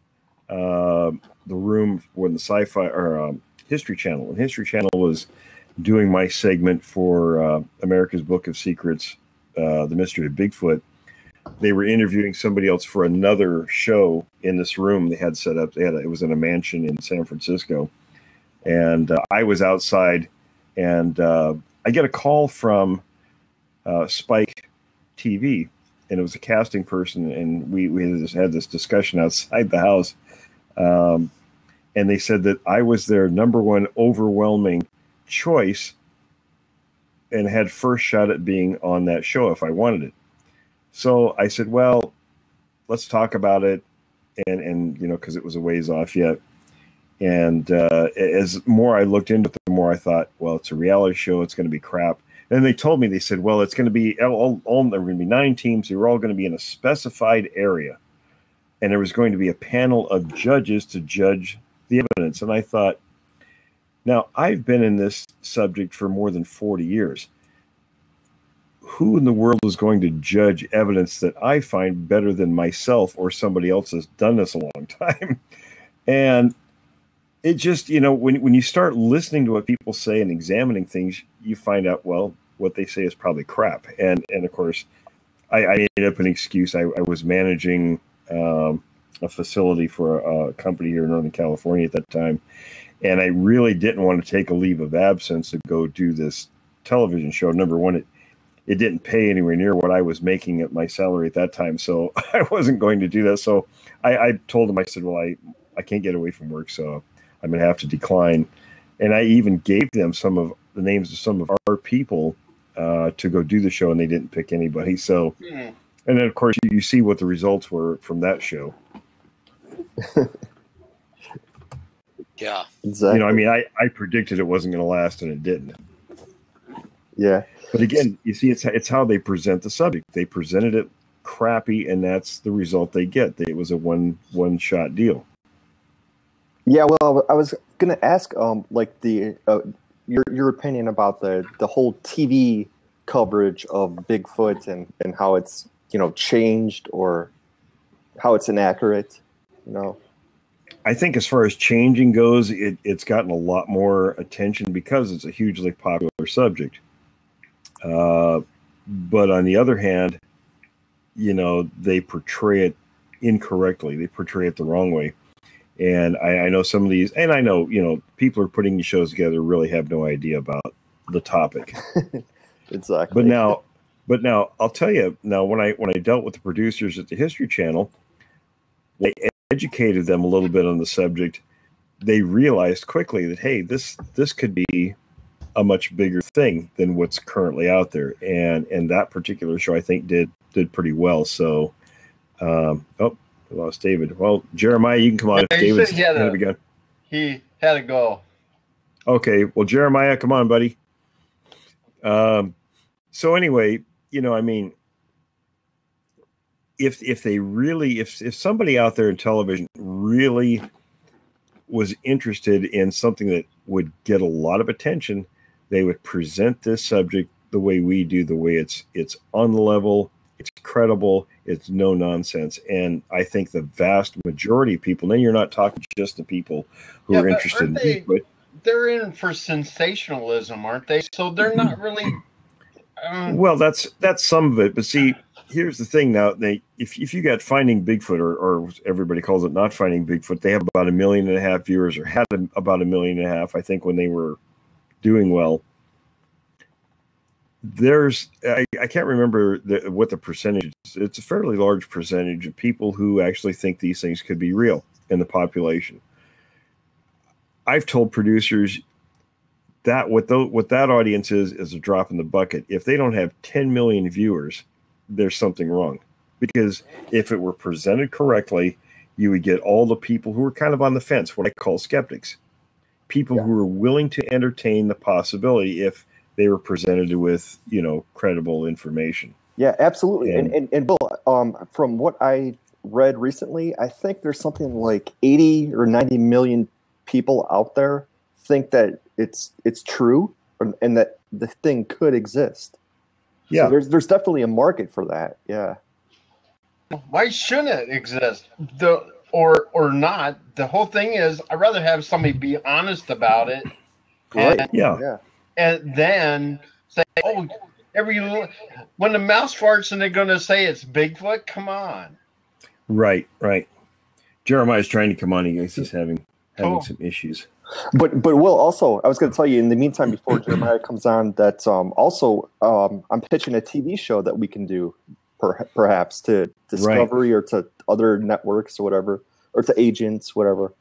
the room when the Sci-Fi or History Channel, and History Channel was doing my segment for America's Book of Secrets, The Mystery of Bigfoot. They were interviewing somebody else for another show in this room they had set up. It was in a mansion in San Francisco. And I was outside, and I get a call from Spike TV, and it was a casting person, and we had this discussion outside the house. And they said that I was their number one overwhelming choice and had first shot at being on that show if I wanted it. So I said, well, let's talk about it. And because it was a ways off yet. And as more I looked into it, the more I thought, well, it's a reality show. It's going to be crap. And they told me, they said, well, it's going to be there were going to be 9 teams. They were all going to be in a specified area. And there was going to be a panel of judges to judge the evidence. And I thought, now I've been in this subject for more than 40 years. Who in the world is going to judge evidence that I find better than myself or somebody else has done this a long time? And it just, when you start listening to what people say and examining things, you find out, well, what they say is probably crap. And of course, I ended up an excuse. I was managing a facility for a company here in Northern California at that time. And I really didn't want to take a leave of absence to go do this television show. Number one, it didn't pay anywhere near what I was making at my salary at that time. So I wasn't going to do that. So I told him, I said, well, I can't get away from work, so I'm going to have to decline. And I even gave them some of the names of some of our people to go do the show, and they didn't pick anybody. So, and then of course you see what the results were from that show. Yeah, exactly. I predicted it wasn't going to last, and it didn't. Yeah, but again, you see, it's how they present the subject. They presented it crappy, and that's the result they get. It was a one shot deal. Yeah, well, I was going to ask, like your opinion about the whole TV coverage of Bigfoot and how it's changed or how it's inaccurate. I think as far as changing goes, it's gotten a lot more attention because it's a hugely popular subject. But on the other hand, they portray it incorrectly. They portray it the wrong way. And I know some of these, and I know, people are putting these shows together really have no idea about the topic. Exactly. But now I'll tell you, now when I dealt with the producers at the History Channel, they educated them a little bit on the subject. They realized quickly that, hey, this could be a much bigger thing than what's currently out there. And that particular show, I think, did pretty well. So, we lost David. Well, Jeremiah, you can come on. Yeah, if David's had to go. He had to go. Okay. Well, Jeremiah, come on, buddy. So anyway, if somebody out there in television really was interested in something that would get a lot of attention, they would present this subject the way we do, the way it's on the level, it's credible, it's no nonsense. And I think the vast majority of people, then you're not talking just the people who are interested in Bigfoot. They're in for sensationalism, aren't they? So they're not really. Well, that's some of it. But see, here's the thing now. If you got Finding Bigfoot, or everybody calls it Not Finding Bigfoot, they have about 1.5 million viewers, or had about 1.5 million, I think, when they were doing well. I can't remember what the percentage is. It's a fairly large percentage of people who actually think these things could be real in the population. I've told producers that what that audience is a drop in the bucket. If they don't have 10 million viewers, there's something wrong. Because if it were presented correctly, you would get all the people who are kind of on the fence, what I call skeptics. People who are willing to entertain the possibility if they were presented with, credible information. Yeah, absolutely. And Bill, from what I read recently, I think there's something like 80 or 90 million people out there think that it's true and that the thing could exist. Yeah, so there's definitely a market for that. Yeah. Why shouldn't it exist? Or not? The whole thing is, I'd rather have somebody be honest about it. Right. And then say, "Oh, when the mouse farts and they're going to say it's Bigfoot." Come on. Right. Jeremiah's trying to come on. He's having some issues. But Will, also, I was going to tell you in the meantime before Jeremiah comes on that also I'm pitching a TV show that we can do perhaps to Discovery or to other networks or whatever, or to agents, whatever.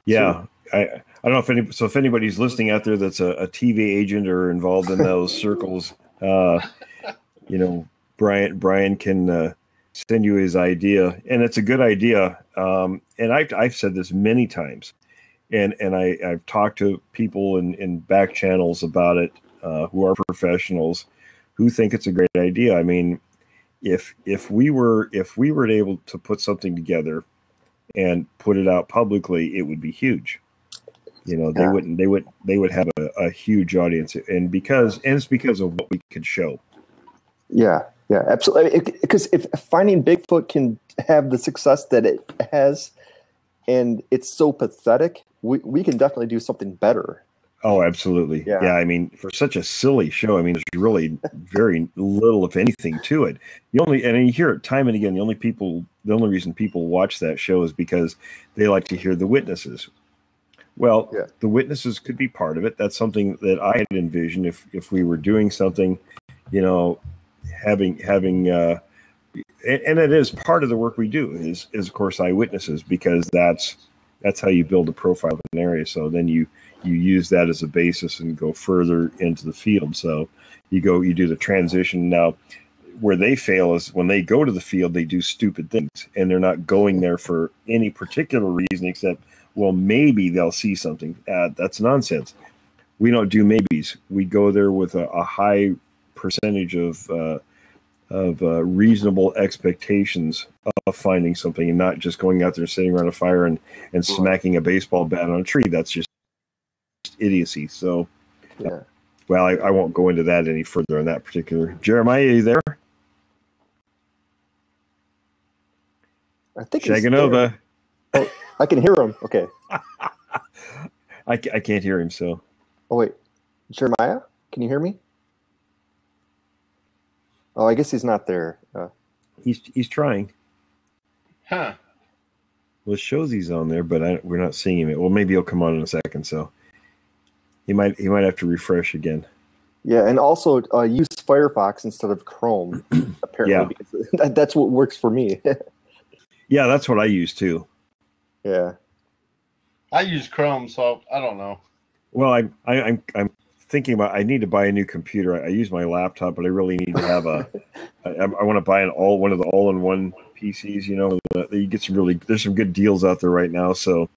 Yeah. So, I don't know if anybody's listening out there that's a TV agent or involved in those circles, Brian can send you his idea, and it's a good idea. And I've said this many times, and I've talked to people in back channels about it who are professionals who think it's a great idea. I mean, if we were able to put something together and put it out publicly, it would be huge. They would have a huge audience, and it's because of what we could show. Yeah, absolutely. Because if Finding Bigfoot can have the success that it has, and it's so pathetic, we can definitely do something better. Oh, absolutely. Yeah. I mean, for such a silly show, I mean, there's really very little, if anything, to it. And you hear it time and again. The only reason people watch that show is because they like to hear the witnesses. Well, the witnesses could be part of it. That's something that I had envisioned if we were doing something, having and it is part of the work we do is of course eyewitnesses, because that's how you build a profile of an area. So then you use that as a basis and go further into the field. So you do the transition. Now, where they fail is when they go to the field, they do stupid things, and they're not going there for any particular reason except, well, maybe they'll see something. That's nonsense. We don't do maybes. We go there with a high percentage of reasonable expectations of finding something, and not just going out there sitting around a fire and smacking a baseball bat on a tree. That's just idiocy. So, well, I won't go into that any further on that particular. Jeremiah, are you there? I think Shaganova. Oh, I can hear him. Okay. I can't hear him. So. Oh wait, Jeremiah, can you hear me? Oh, I guess he's not there. He's trying. Huh. Well, it shows he's on there, but we're not seeing him. Well, maybe he'll come on in a second. So he might have to refresh again. Yeah, and also use Firefox instead of Chrome. Apparently, because that's what works for me. Yeah, that's what I use too. Yeah, I use Chrome, so I don't know. Well, I'm thinking about. I need to buy a new computer. I use my laptop, but I really need to have I want to buy one of the all-in-one PCs. You get there's some good deals out there right now. So,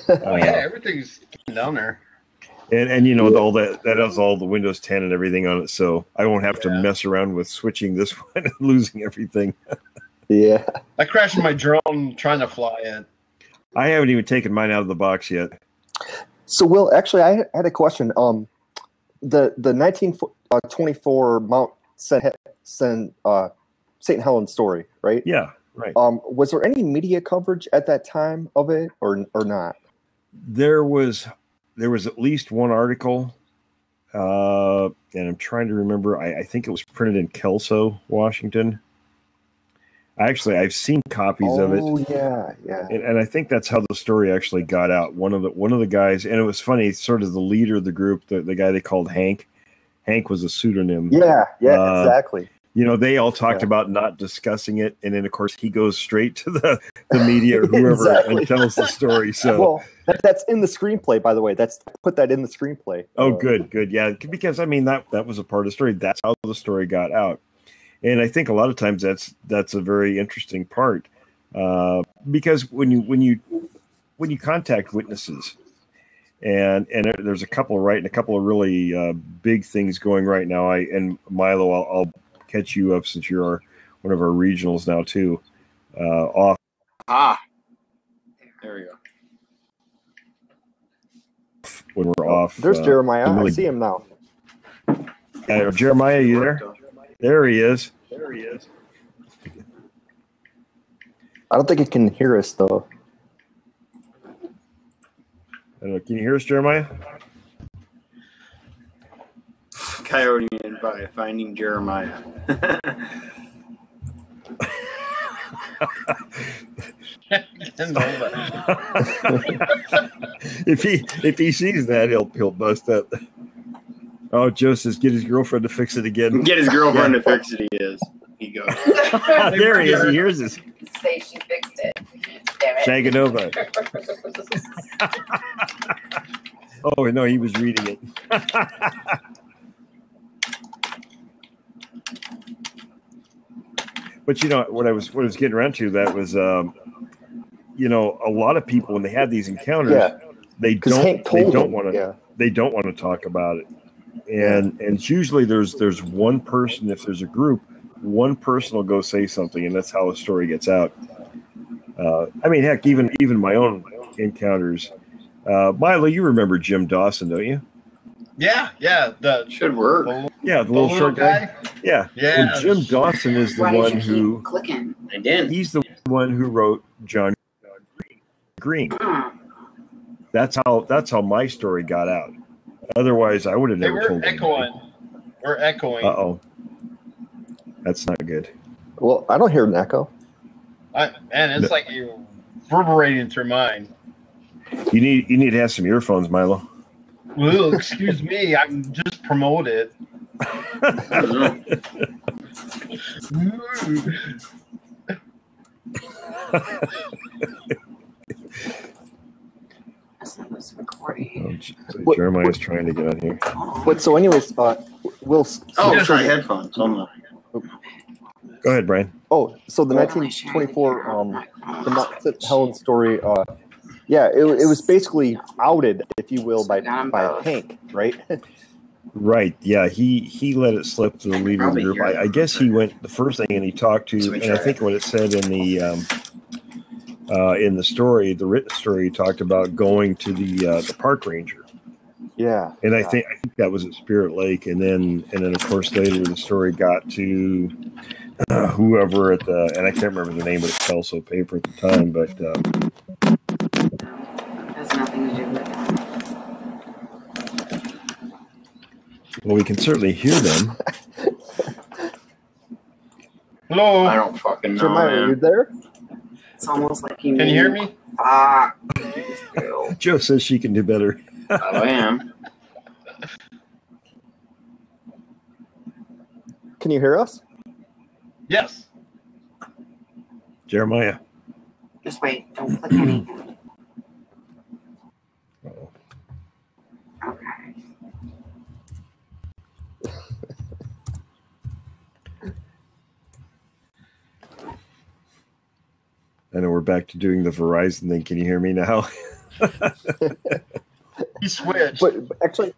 everything's down there. And all that has all the Windows 10 and everything on it, so I won't have to mess around with switching this one and losing everything. Yeah, I crashed my drone trying to fly it. I haven't even taken mine out of the box yet. So, Will, actually, I had a question. The 1924 Mount St. Helens story, right? Yeah, right. Was there any media coverage at that time of it, or not? There was at least one article, and I'm trying to remember. I think it was printed in Kelso, Washington. Actually, I've seen copies of it. Oh yeah, yeah. And I think that's how the story actually got out. One of the guys, and it was funny. Sort of the leader of the group, the guy they called Hank. Hank was a pseudonym. Yeah, exactly. You know, they all talked about not discussing it, and then of course he goes straight to the media or whoever and tells the story. So, well, that's in the screenplay, by the way. Put that in the screenplay. Oh, good, yeah. Because I mean that was a part of the story. That's how the story got out. And I think a lot of times that's a very interesting part, because when you contact witnesses, and there's a couple of really big things going right now. And Milo, I'll catch you up since you're one of our regionals now too. There we go. When we're off, there's Jeremiah. I see him now. Jeremiah, you there? There he is. I don't think it can hear us though. I don't know. Can you hear us, Jeremiah? Coyote by Finding Jeremiah. If he sees that, he'll bust up. Oh, Joe says, get his girlfriend to fix it again. Get his girlfriend to fix it. He goes. There he is. He hears us. Say she fixed it. Damn it. Shaganova. Oh no, he was reading it. But you know what I was getting around to, that was you know, a lot of people when they have these encounters, they don't want to talk about it. And it's usually there's one person, if there's a group, one person will go say something, and that's how the story gets out. I mean, heck, even my own encounters. Milo, you remember Jim Dawson, don't you? Yeah. The should work. The little short guy. Yeah. And Jim Dawson is the one who clicking. Again. He's the one who wrote John Green. That's how my story got out. Otherwise, I would have never told them. We're echoing. Uh-oh. That's not good. Well, I don't hear an echo. It's like you reverberating through mine. You need to have some earphones, Milo. Well, excuse me. I can just promote it. That's recording. Jeremiah's trying to get on here. But so, anyways, Will. Try headphones. Hold on. Go ahead, Brian. Oh, so the 1924 the Mount St. Helens story. It was basically outed, if you will, by Hank, right? Right. Yeah. He let it slip to the leader of the group. I guess he went the first thing, and he talked to, and I think what it said in the story, the written story, he talked about going to the park ranger. Yeah. And I think that was at Spirit Lake, and then of course later the story got to whoever at the, and I can't remember the name of the Kelso paper at the time, but has nothing to do with it. well, we can certainly hear them. Hello. I don't fucking know. Jeremiah, are you there? It's almost like you. Can you hear me? Joe says she can do better. I am. Can you hear us? Yes. Jeremiah. Just wait. Don't click anything. Uh-oh. Okay. I know we're back to doing the Verizon thing. Can you hear me now? He switched. But actually,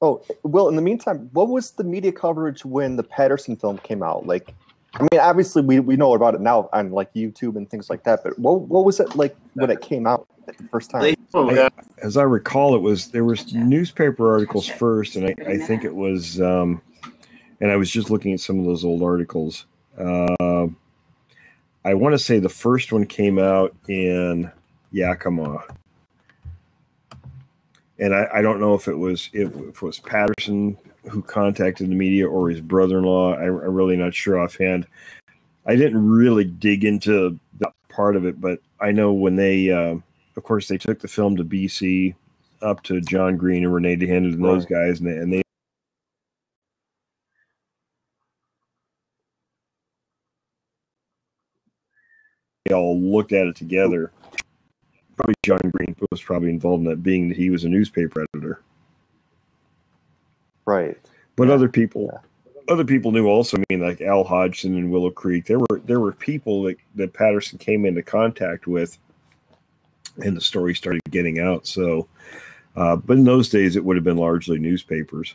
well, in the meantime, what was the media coverage when the Patterson film came out? Like, I mean, obviously we know about it now on like YouTube and things like that. But what was it like when it came out the first time? As I recall, there was newspaper articles first, and I think it was, and I was just looking at some of those old articles. I want to say the first one came out in Yakima, and I don't know if it was Patterson who contacted the media or his brother-in-law. I'm really not sure offhand. I didn't really dig into that part of it, but I know when they, of course, they took the film to BC, up to John Green and Renee DeHannon and those guys, and they all looked at it together. Probably John Green was probably involved in that, being that he was a newspaper editor. Right. But other people knew also. I mean, like Al Hodgson and Willow Creek. There were people that Patterson came into contact with, and the story started getting out. So, but in those days, it would have been largely newspapers.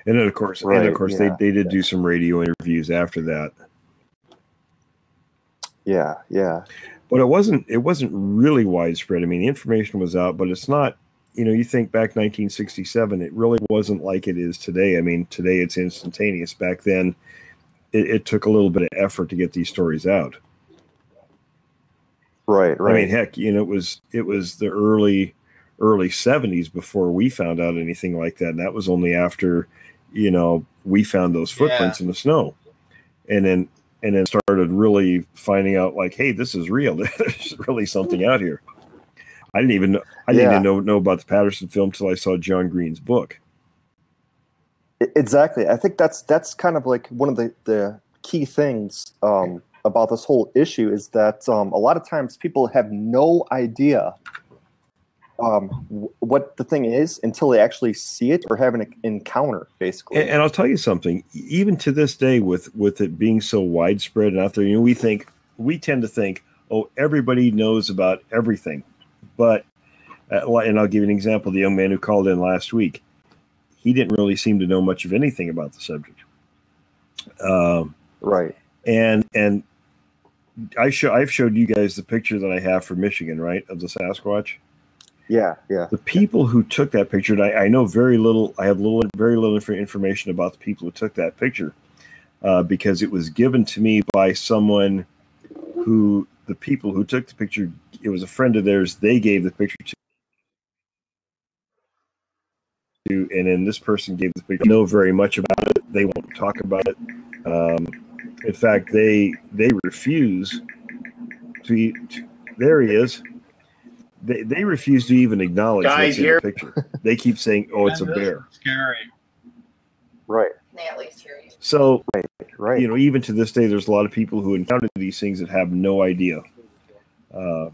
And then, of course, they did do some radio interviews after that. Yeah, yeah. But it wasn't really widespread. I mean, the information was out, but it's not. You think back 1967, it really wasn't like it is today. I mean, today it's instantaneous. Back then, it took a little bit of effort to get these stories out. Right. I mean, heck, it was the early 70s before we found out anything like that, and that was only after, we found those footprints in the snow, and then started really finding out, like, hey, this is real. There's really something out here. I didn't even know about the Patterson film till I saw John Green's book. Exactly. I think that's kind of like one of the key things about this whole issue is that a lot of times people have no idea what the thing is until they actually see it or have an encounter, basically. And I'll tell you something. Even to this day, with it being so widespread and out there, we tend to think, oh, everybody knows about everything. But, and I'll give you an example. The young man who called in last week, he didn't really seem to know much of anything about the subject. Right. And I've showed you guys the picture that I have from Michigan, right, of the Sasquatch. Yeah, yeah. The people who took that picture, and I know very little. I have very little information about the people who took that picture, because it was given to me by someone who the people who took the picture. It was a friend of theirs. They gave the picture to, and then this person gave the picture. They know very much about it. They won't talk about it. In fact, they refuse to. There he is. They refuse to even acknowledge what's in the picture. They keep saying, "Oh, it's a bear." Scary. Right. They at least hear you. So, right. Even to this day, there's a lot of people who encounter these things that have no idea. Yeah,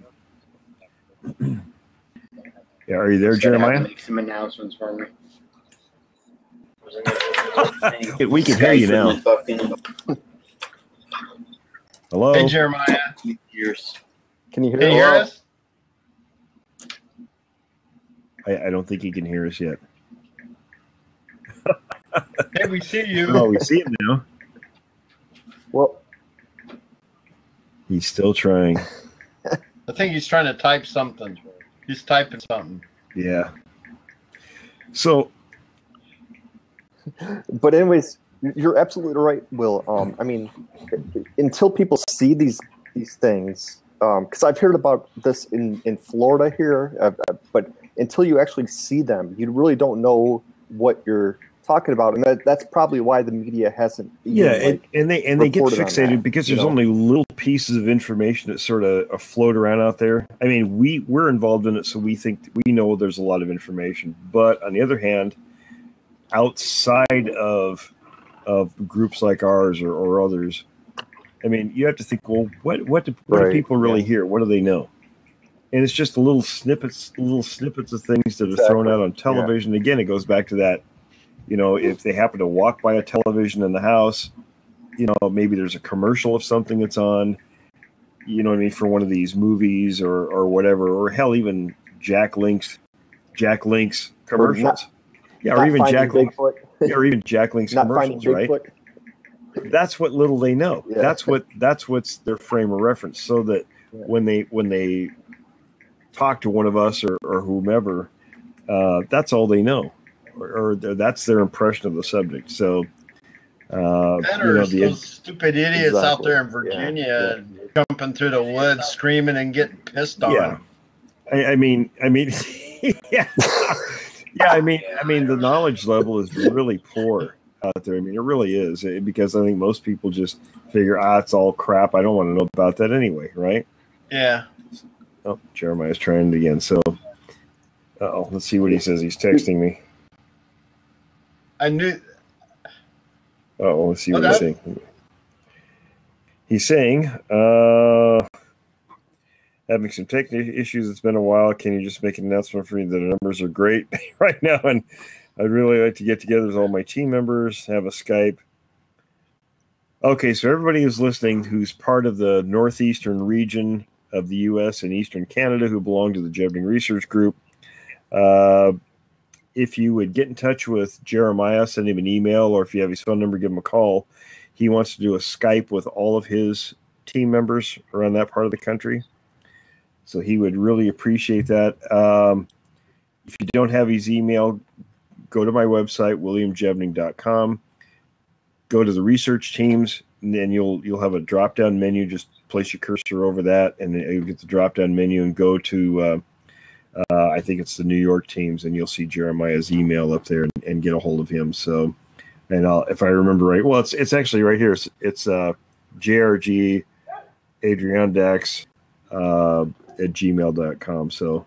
are you there, Jeremiah? Make some announcements for me. We can hear you now. Hello. Hey, Jeremiah. Can you hear Can you hear us? I don't think he can hear us yet. Hey, we see you. Oh, we see him now. Well, he's still trying. I think he's trying to type something. He's typing something. Yeah. So. But anyways, you're absolutely right, Will. I mean, until people see these things, because I've heard about this in Florida here, but until you actually see them, you really don't know what you're talking about, and that's probably why the media hasn't. And they get fixated because there's only little pieces of information that sort of afloat around out there. I mean, we're involved in it, so we think we know there's a lot of information. But on the other hand, outside of groups like ours or others, I mean, you have to think, well, what do people really hear? What do they know? And it's just little snippets of things that are thrown out on television. Yeah. Again, it goes back to that, if they happen to walk by a television in the house, maybe there's a commercial of something that's on, what I mean, for one of these movies or whatever, or hell, even Jack Link's commercials. Or even Jack Link's commercials, right? that's what little they know. Yeah. That's what's their frame of reference. So that when they talk to one of us or whomever, that's all they know, or that's their impression of the subject. So, Those stupid idiots out there in Virginia jumping through the woods, screaming and getting pissed on. Yeah, I mean, yeah, I mean, the knowledge level is really poor out there. I mean, it really is, because I think most people just figure, it's all crap. I don't want to know about that anyway, right? Yeah. Oh, Jeremiah's trying it again. So, let's see what he says. He's texting me. I knew. Let's see what he's saying. He's saying, having some technical issues. It's been a while. Can you just make an announcement for me that the numbers are great right now? And I'd really like to get together with all my team members, have a Skype. Okay, so everybody who's listening who's part of the northeastern region of the U.S. and eastern Canada who belong to the Jebning Research Group, if you would get in touch with Jeremiah, send him an email, or if you have his phone number, give him a call. He wants to do a Skype with all of his team members around that part of the country. So he would really appreciate that. If you don't have his email, go to my website, williamjebning.com. Go to the research teams, and then you'll have a drop-down menu. Just place your cursor over that, and then you'll get the drop-down menu and go to I think it's the New York teams, and you'll see Jeremiah's email up there and get a hold of him. So, and if I remember right, well, it's actually right here. It's JRG Adriandax at gmail.com. So,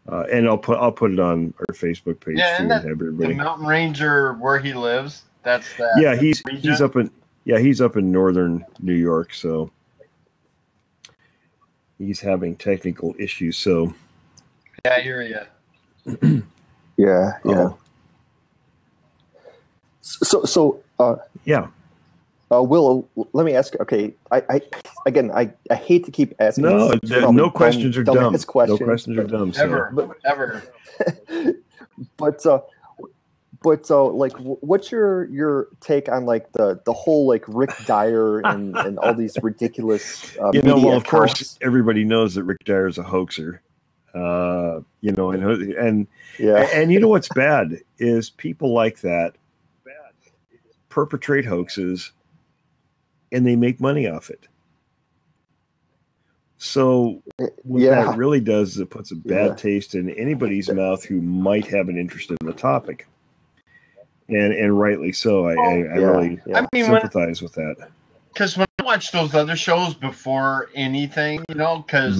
and I'll put it on our Facebook page too, and have everybody. The mountain ranger where he lives. That's that. Yeah, he's up in northern New York. So he's having technical issues. So. Yeah, I hear you. Yeah. Oh. So yeah. Will, let me ask. Okay, I hate to keep asking. No questions are dumb. No questions are dumb. Ever. But like, what's your take on like the whole like Rick Dyer and all these ridiculous media well, of accounts? course, everybody knows that Rick Dyer is a hoaxer. And you know what's bad is people like that perpetrate hoaxes and they make money off it. So what that really does is it puts a bad taste in anybody's mouth who might have an interest in the topic. And rightly so. I really sympathize with that. Because when I watched those other shows before anything, because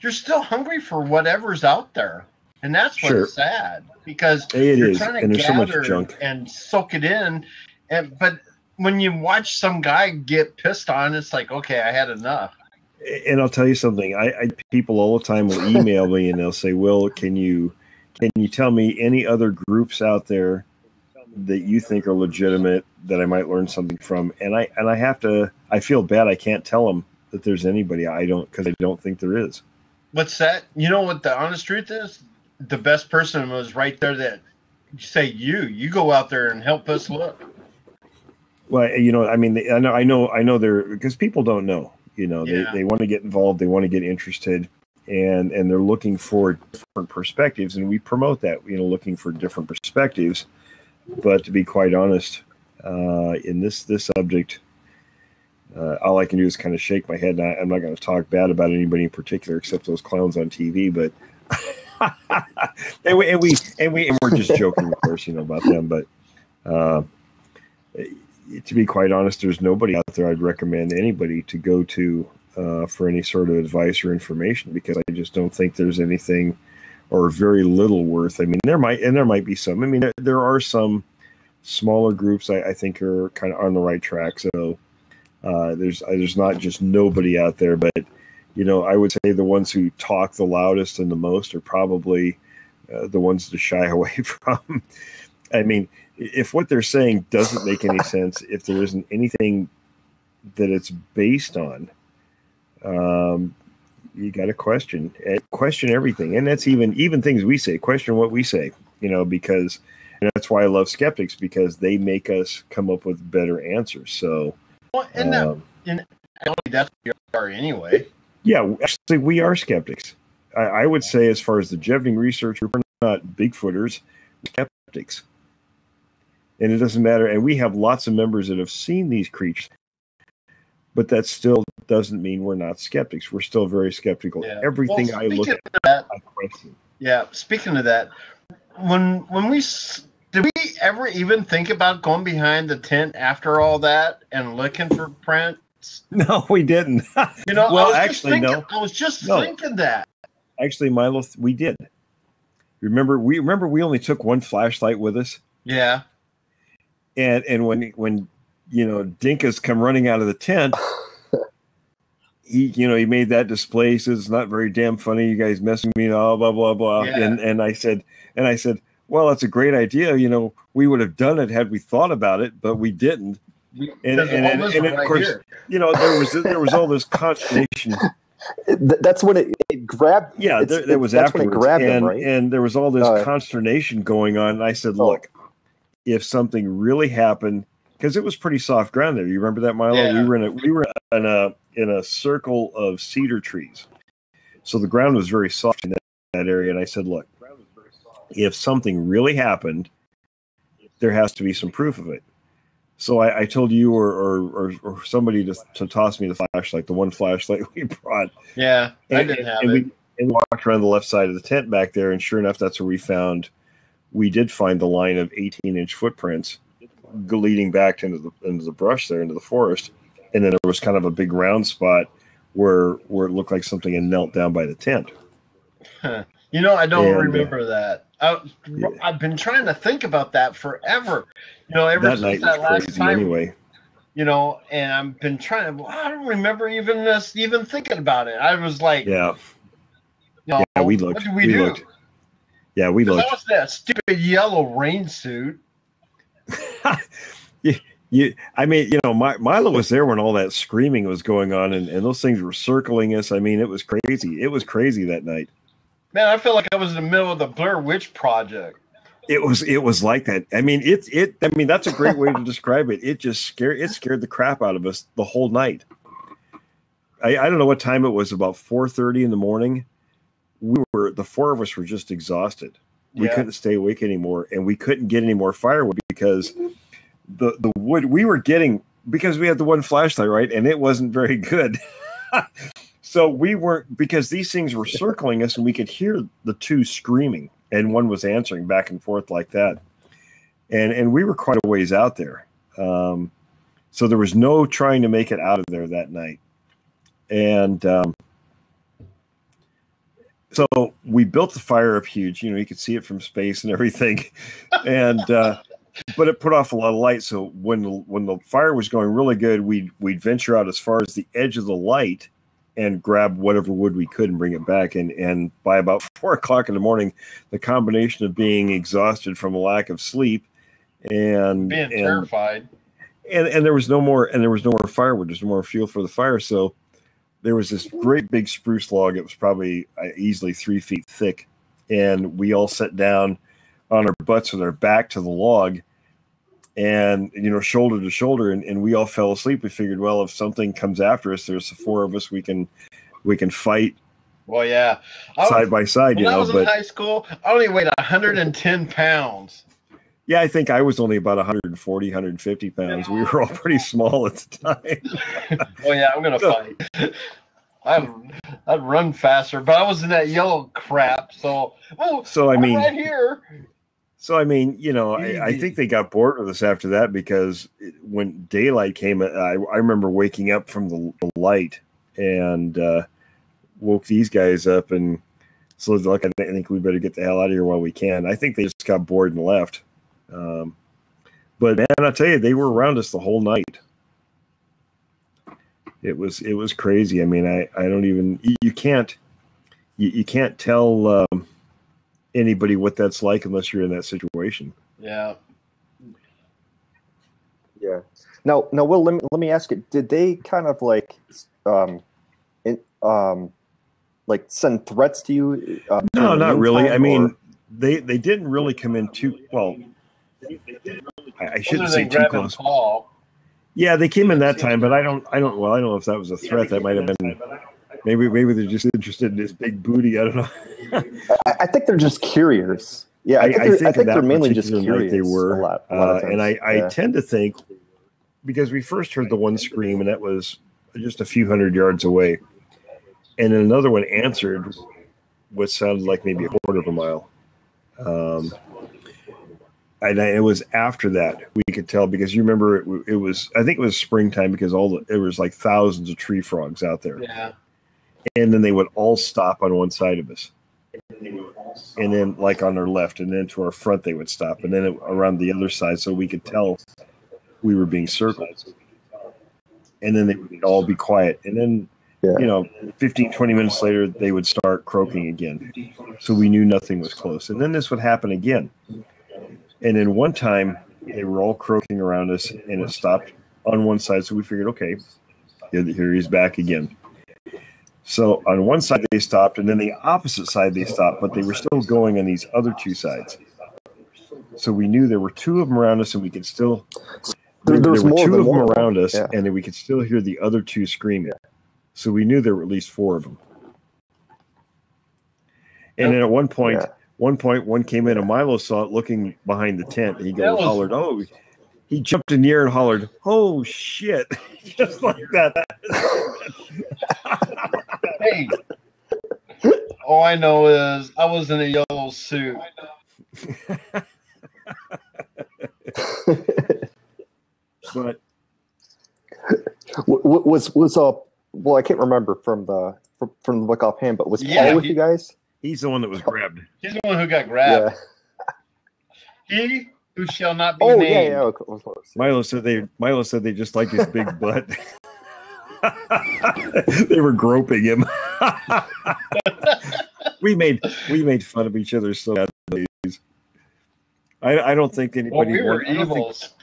you're still hungry for whatever's out there. And that's what's sad. Because you're trying to gather so much junk and soak it in. But when you watch some guy get pissed on, it's like, okay, I had enough. And I'll tell you something. People all the time will email me and they'll say, Will, can you tell me any other groups out there that you think are legitimate that I might learn something from? And I feel bad. I can't tell them that there's anybody. Because I don't think there is. What's that? You know what the honest truth is? The best person was right there that you go out there and help us look. Well, I mean, I know they're, because people don't know, they want to get involved. They want to get interested and they're looking for different perspectives. And we promote that, looking for different perspectives. But to be quite honest, in this subject, all I can do is kind of shake my head. And I'm not going to talk bad about anybody in particular, except those clowns on TV. But and we're just joking, of course, about them. But to be quite honest, there's nobody out there I'd recommend anybody to go to for any sort of advice or information, because I just don't think there's anything or very little worth. I mean, there might be some. I mean, there are some smaller groups I think are kind of on the right track. So there's not just nobody out there, but I would say the ones who talk the loudest and the most are probably the ones to shy away from. I mean, if what they're saying doesn't make any sense, if there isn't anything that it's based on, you got to question everything. And that's even things we say, question what we say, because that's why I love skeptics, because they make us come up with better answers. So, well, and that's what we are anyway. Yeah, actually, we are skeptics. I would say, as far as the Jevening research, we're not Bigfooters, we're skeptics. And it doesn't matter. And we have lots of members that have seen these creatures, but that still doesn't mean we're not skeptics. We're still very skeptical. Yeah. Everything Well, I look at, that, I question. Yeah, speaking of that, when we did we ever even think about going behind the tent after all that and looking for prints? No, we didn't. You know, well, actually, no. I was just thinking that. Actually, Milo, we did. Remember we only took one flashlight with us. Yeah. And when Dinkus come running out of the tent, he made that display. He says, "It's not very damn funny. You guys messing with me, blah blah blah blah." Yeah. And I said, well, that's a great idea. We would have done it had we thought about it, but we didn't. And of course, here. There was all this consternation. That's when it grabbed. Yeah, there was afterwards, when it grabbed him, right? And there was all this consternation going on. And I said, "Look, if something really happened, because it was pretty soft ground there. You remember that, Milo? Yeah. We were in a circle of cedar trees, so the ground was very soft in that area. And I said, look, if something really happened, there has to be some proof of it. So I told you or somebody to toss me the flashlight, the one flashlight we brought. Yeah, I didn't have it. We walked around the left side of the tent back there, and sure enough, that's where we did find the line of 18-inch footprints leading back into the brush there, into the forest. And then there was kind of a big round spot where it looked like something had knelt down by the tent. I don't remember that. I've been trying to think about that forever. Ever that since night that was last crazy time. anyway. And I've been trying to. I don't remember even thinking about it. I was like, yeah, we looked. What did we do? Looked. Yeah, we looked. That was that stupid yellow rain suit. Milo was there when all that screaming was going on, and those things were circling us. I mean, it was crazy. It was crazy that night. Man, I feel like I was in the middle of the Blair Witch Project. It was like that. I mean, that's a great way to describe it. It scared the crap out of us the whole night. I don't know what time it was, about 4:30 in the morning. The four of us were just exhausted. We couldn't stay awake anymore, and we couldn't get any more firewood because the wood we were getting, because we had the one flashlight, right, and it wasn't very good. So we weren't, because these things were circling us and we could hear the two screaming and one was answering back and forth like that. And we were quite a ways out there. So there was no trying to make it out of there that night. And so we built the fire up huge, you could see it from space and everything. And, but it put off a lot of light. So when the fire was going really good, we'd venture out as far as the edge of the light and grab whatever wood we could and bring it back. And by about 4 o'clock in the morning, the combination of being exhausted from a lack of sleep and being terrified, and there was no more firewood. There's no more fuel for the fire. So there was this great big spruce log. It was probably easily 3 feet thick. And we all sat down on our butts with our back to the log and, shoulder to shoulder. And we all fell asleep. We figured, well, if something comes after us, there's the four of us, we can fight. Well, yeah. Side by side, when I was in high school, I only weighed 110 pounds. Yeah, I think I was only about 140, 150 pounds. We were all pretty small at the time. Oh, yeah, I'm going to fight. I'd run faster, but I was in that yellow crap. So I mean, right here. So, I mean, I think they got bored with us after that, because when daylight came, I remember waking up from the light and woke these guys up. And so, like, I think we better get the hell out of here while we can. I think they just got bored and left. But, man, I'll tell you, they were around us the whole night. It was crazy. I mean, I don't even, you can't tell anybody what that's like unless you're in that situation. Yeah. Yeah. Now, Will, let me ask you, did they kind of like send threats to you? No, not really. I mean, they didn't really come in too well. I shouldn't Other say than too grabbing close. Paul. Yeah, they came in that time, but I don't know if that was a threat. That might have been maybe they're just interested in his big booty. I don't know. I think they're just curious. Yeah, I think they're that mainly just particular night curious. they were, a lot of times. and I Yeah. tend to think because we first heard the one scream, and that was just a few hundred yards away, and then another one answered what sounded like maybe a quarter of a mile. And it was after that we could tell because you remember it was I think it was springtime because it was like thousands of tree frogs out there. Yeah. And then they would all stop on one side of us. And then like on our left and then to our front they would stop and then around the other side so we could tell we were being circled. And then they would all be quiet. And then 15, 20 minutes later they would start croaking again. So we knew nothing was close. And then this would happen again. And then one time they were all croaking around us and it stopped on one side. So we figured, okay, here he's back again. So on one side they stopped and then the opposite side they stopped, but they were still going on these other two sides. So we knew there were two of them around us and we could still, there were two of them around us and then we could still hear the other two screaming. So we knew there were at least four of them. And then at one point, one came in and Milo saw it looking behind the tent. And he hollered, oh, he jumped in the air and hollered, oh, shit. Just like that. Hey, all I know is I was in a yellow suit. But well, I can't remember from the book offhand, but was Paul with you guys? He's the one that was grabbed. He's the one who got grabbed. Yeah. He who shall not be named. Yeah. Milo said they just liked his big butt. They were groping him. we made fun of each other so bad. I don't think anybody. Well, we were evils.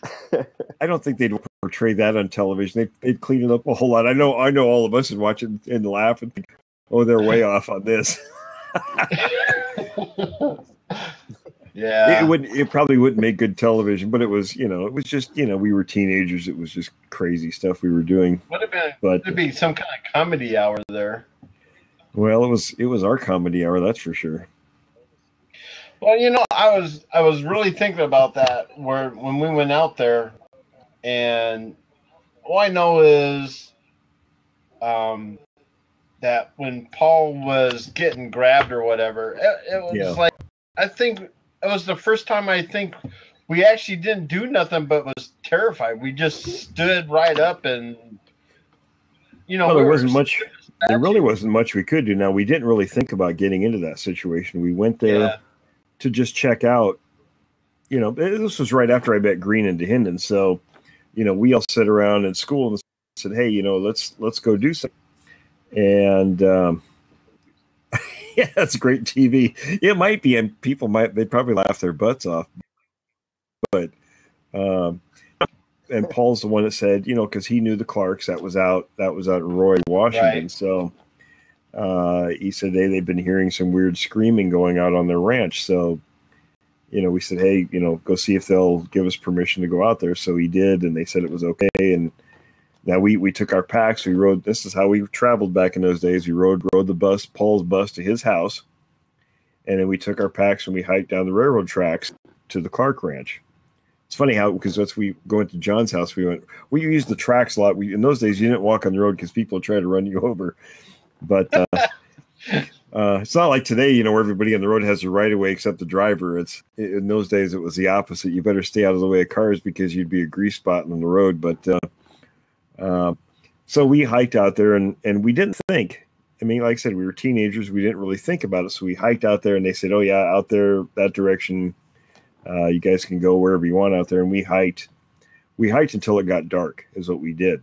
I don't think they'd portray that on television. They'd clean it up a whole lot. I know all of us would watch it and laugh and think, oh, they're way off on this. Yeah, it probably wouldn't make good television, but it was just we were teenagers. It was just crazy stuff we were doing. It'd be some kind of comedy hour there. Well, it was our comedy hour, that's for sure. Well, I was really thinking about that when we went out there, and all I know is that when Paul was getting grabbed or whatever, it was like, I think it was the first time I think we actually didn't do nothing but was terrified. We just stood right up and, well, there wasn't much. There really wasn't much we could do. Now, we didn't really think about getting into that situation. We went there to just check out. This was right after I met Green and DeHinden. So, we all sat around in school and said, hey, let's go do something. And yeah, that's great TV. It might be, and they'd probably laugh their butts off. But and Paul's the one that said, because he knew the Clarks that was out in Roy, Washington. Right. So he said they've been hearing some weird screaming going out on their ranch. So we said, hey, go see if they'll give us permission to go out there. So he did, and they said it was okay. And now we took our packs. We rode. This is how we traveled back in those days. We rode the bus, Paul's bus, to his house, and then we took our packs and we hiked down the railroad tracks to the Clark Ranch. It's funny how, because once we go into John's house, we used the tracks a lot. In those days, you didn't walk on the road because people would try to run you over. But it's not like today, where everybody on the road has the right of way except the driver. In those days, it was the opposite. You better stay out of the way of cars because you'd be a grease spot on the road. But so we hiked out there and we didn't think. I mean, like I said, we were teenagers. We didn't really think about it. So we hiked out there and they said, oh, yeah, out there, that direction. You guys can go wherever you want out there. And we hiked until it got dark is what we did.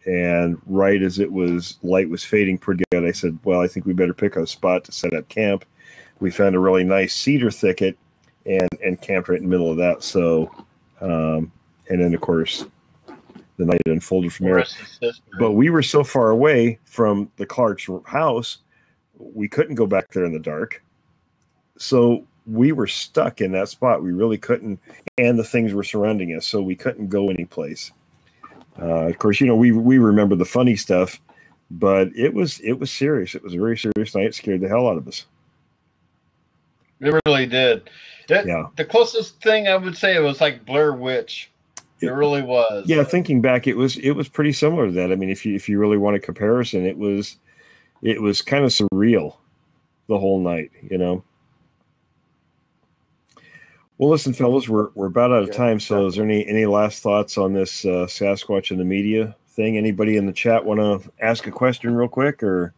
And right as light was fading pretty good, I said, well, I think we better pick a spot to set up camp. We found a really nice cedar thicket and camped right in the middle of that. So, and then of course the night unfolded from there. But we were so far away from the Clark's house, we couldn't go back there in the dark. So we were stuck in that spot. We really couldn't, and the things were surrounding us, so we couldn't go anyplace. Of course, we remember the funny stuff, but it was serious. It was a very serious night. It scared the hell out of us. It really did. Yeah. The closest thing I would say, it was like Blair Witch. It really was. Yeah, thinking back, it was pretty similar to that. I mean, if you really want a comparison, it was kind of surreal the whole night, Well, listen, fellas, we're about out of time. So, is there any last thoughts on this Sasquatch in the media thing? Anybody in the chat want to ask a question real quick, or?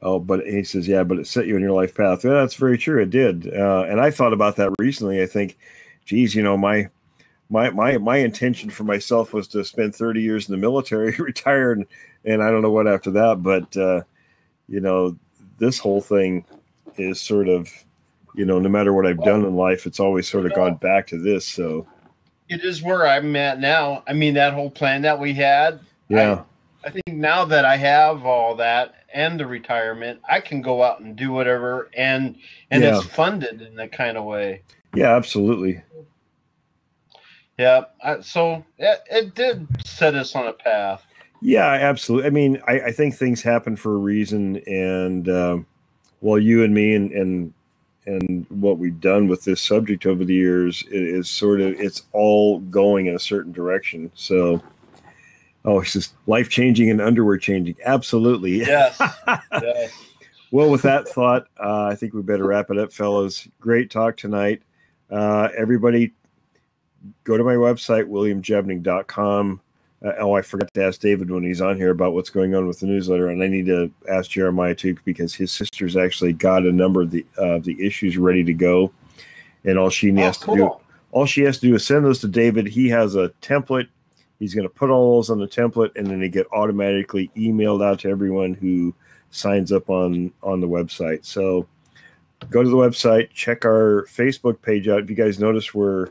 Oh, but he says, yeah, but it set you on your life path. Yeah, that's very true. It did. And I thought about that recently. I think, geez, my intention for myself was to spend 30 years in the military, retire, and I don't know what after that. But, this whole thing is sort of, no matter what I've done in life, it's always sort of gone back to this. So it is where I'm at now. I mean, that whole plan that we had. Yeah. I think now that I have all that and the retirement, I can go out and do whatever, and it's funded in that kind of way. Yeah, absolutely. Yeah. So it did set us on a path. Yeah, absolutely. I mean, I think things happen for a reason, and you and me and what we've done with this subject over the years is sort of, it's all going in a certain direction. So. Oh, it's just life-changing and underwear-changing. Absolutely. Yes. Yes. Well, with that thought, I think we better wrap it up, fellas. Great talk tonight. Everybody, go to my website, williamjebning.com. I forgot to ask David when he's on here about what's going on with the newsletter, and I need to ask Jeremiah too, because his sister's actually got a number of the issues ready to go, and all she has to do is send those to David. He has a template. He's going to put all those on the template, and then they get automatically emailed out to everyone who signs up on the website. So go to the website, check our Facebook page out. If you guys notice, we're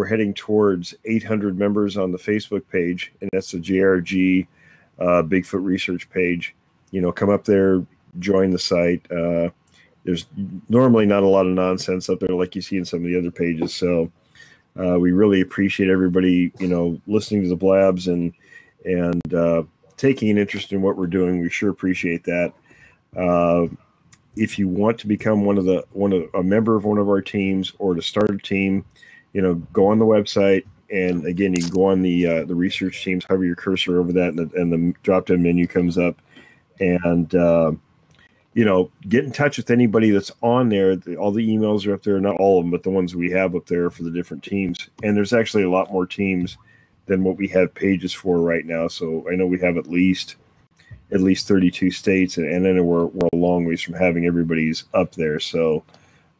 heading towards 800 members on the Facebook page, and that's the JRG Bigfoot Research page. Come up there, join the site. There's normally not a lot of nonsense up there like you see in some of the other pages. So we really appreciate everybody, listening to the blabs and taking an interest in what we're doing. We sure appreciate that. If you want to become a member of one of our teams, or to start a team, go on the website, and again, you can go on the research teams, hover your cursor over that, and the drop-down menu comes up, and get in touch with anybody that's on there. All the emails are up there, not all of them, but the ones we have up there for the different teams. And there's actually a lot more teams than what we have pages for right now. So I know we have at least 32 states, and then we're a long ways from having everybody's up there. So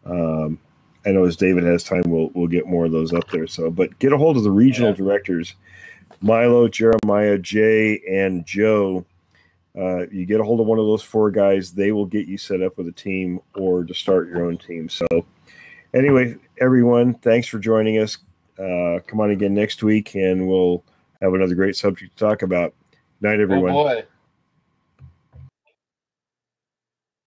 I know as David has time, we'll get more of those up there. So, but get a hold of the regional directors, Milo, Jeremiah, Jay, and Joe. You get a hold of one of those four guys, they will get you set up with a team or to start your own team. So anyway, everyone, thanks for joining us. Come on again next week, and we'll have another great subject to talk about. Night, everyone. Oh boy.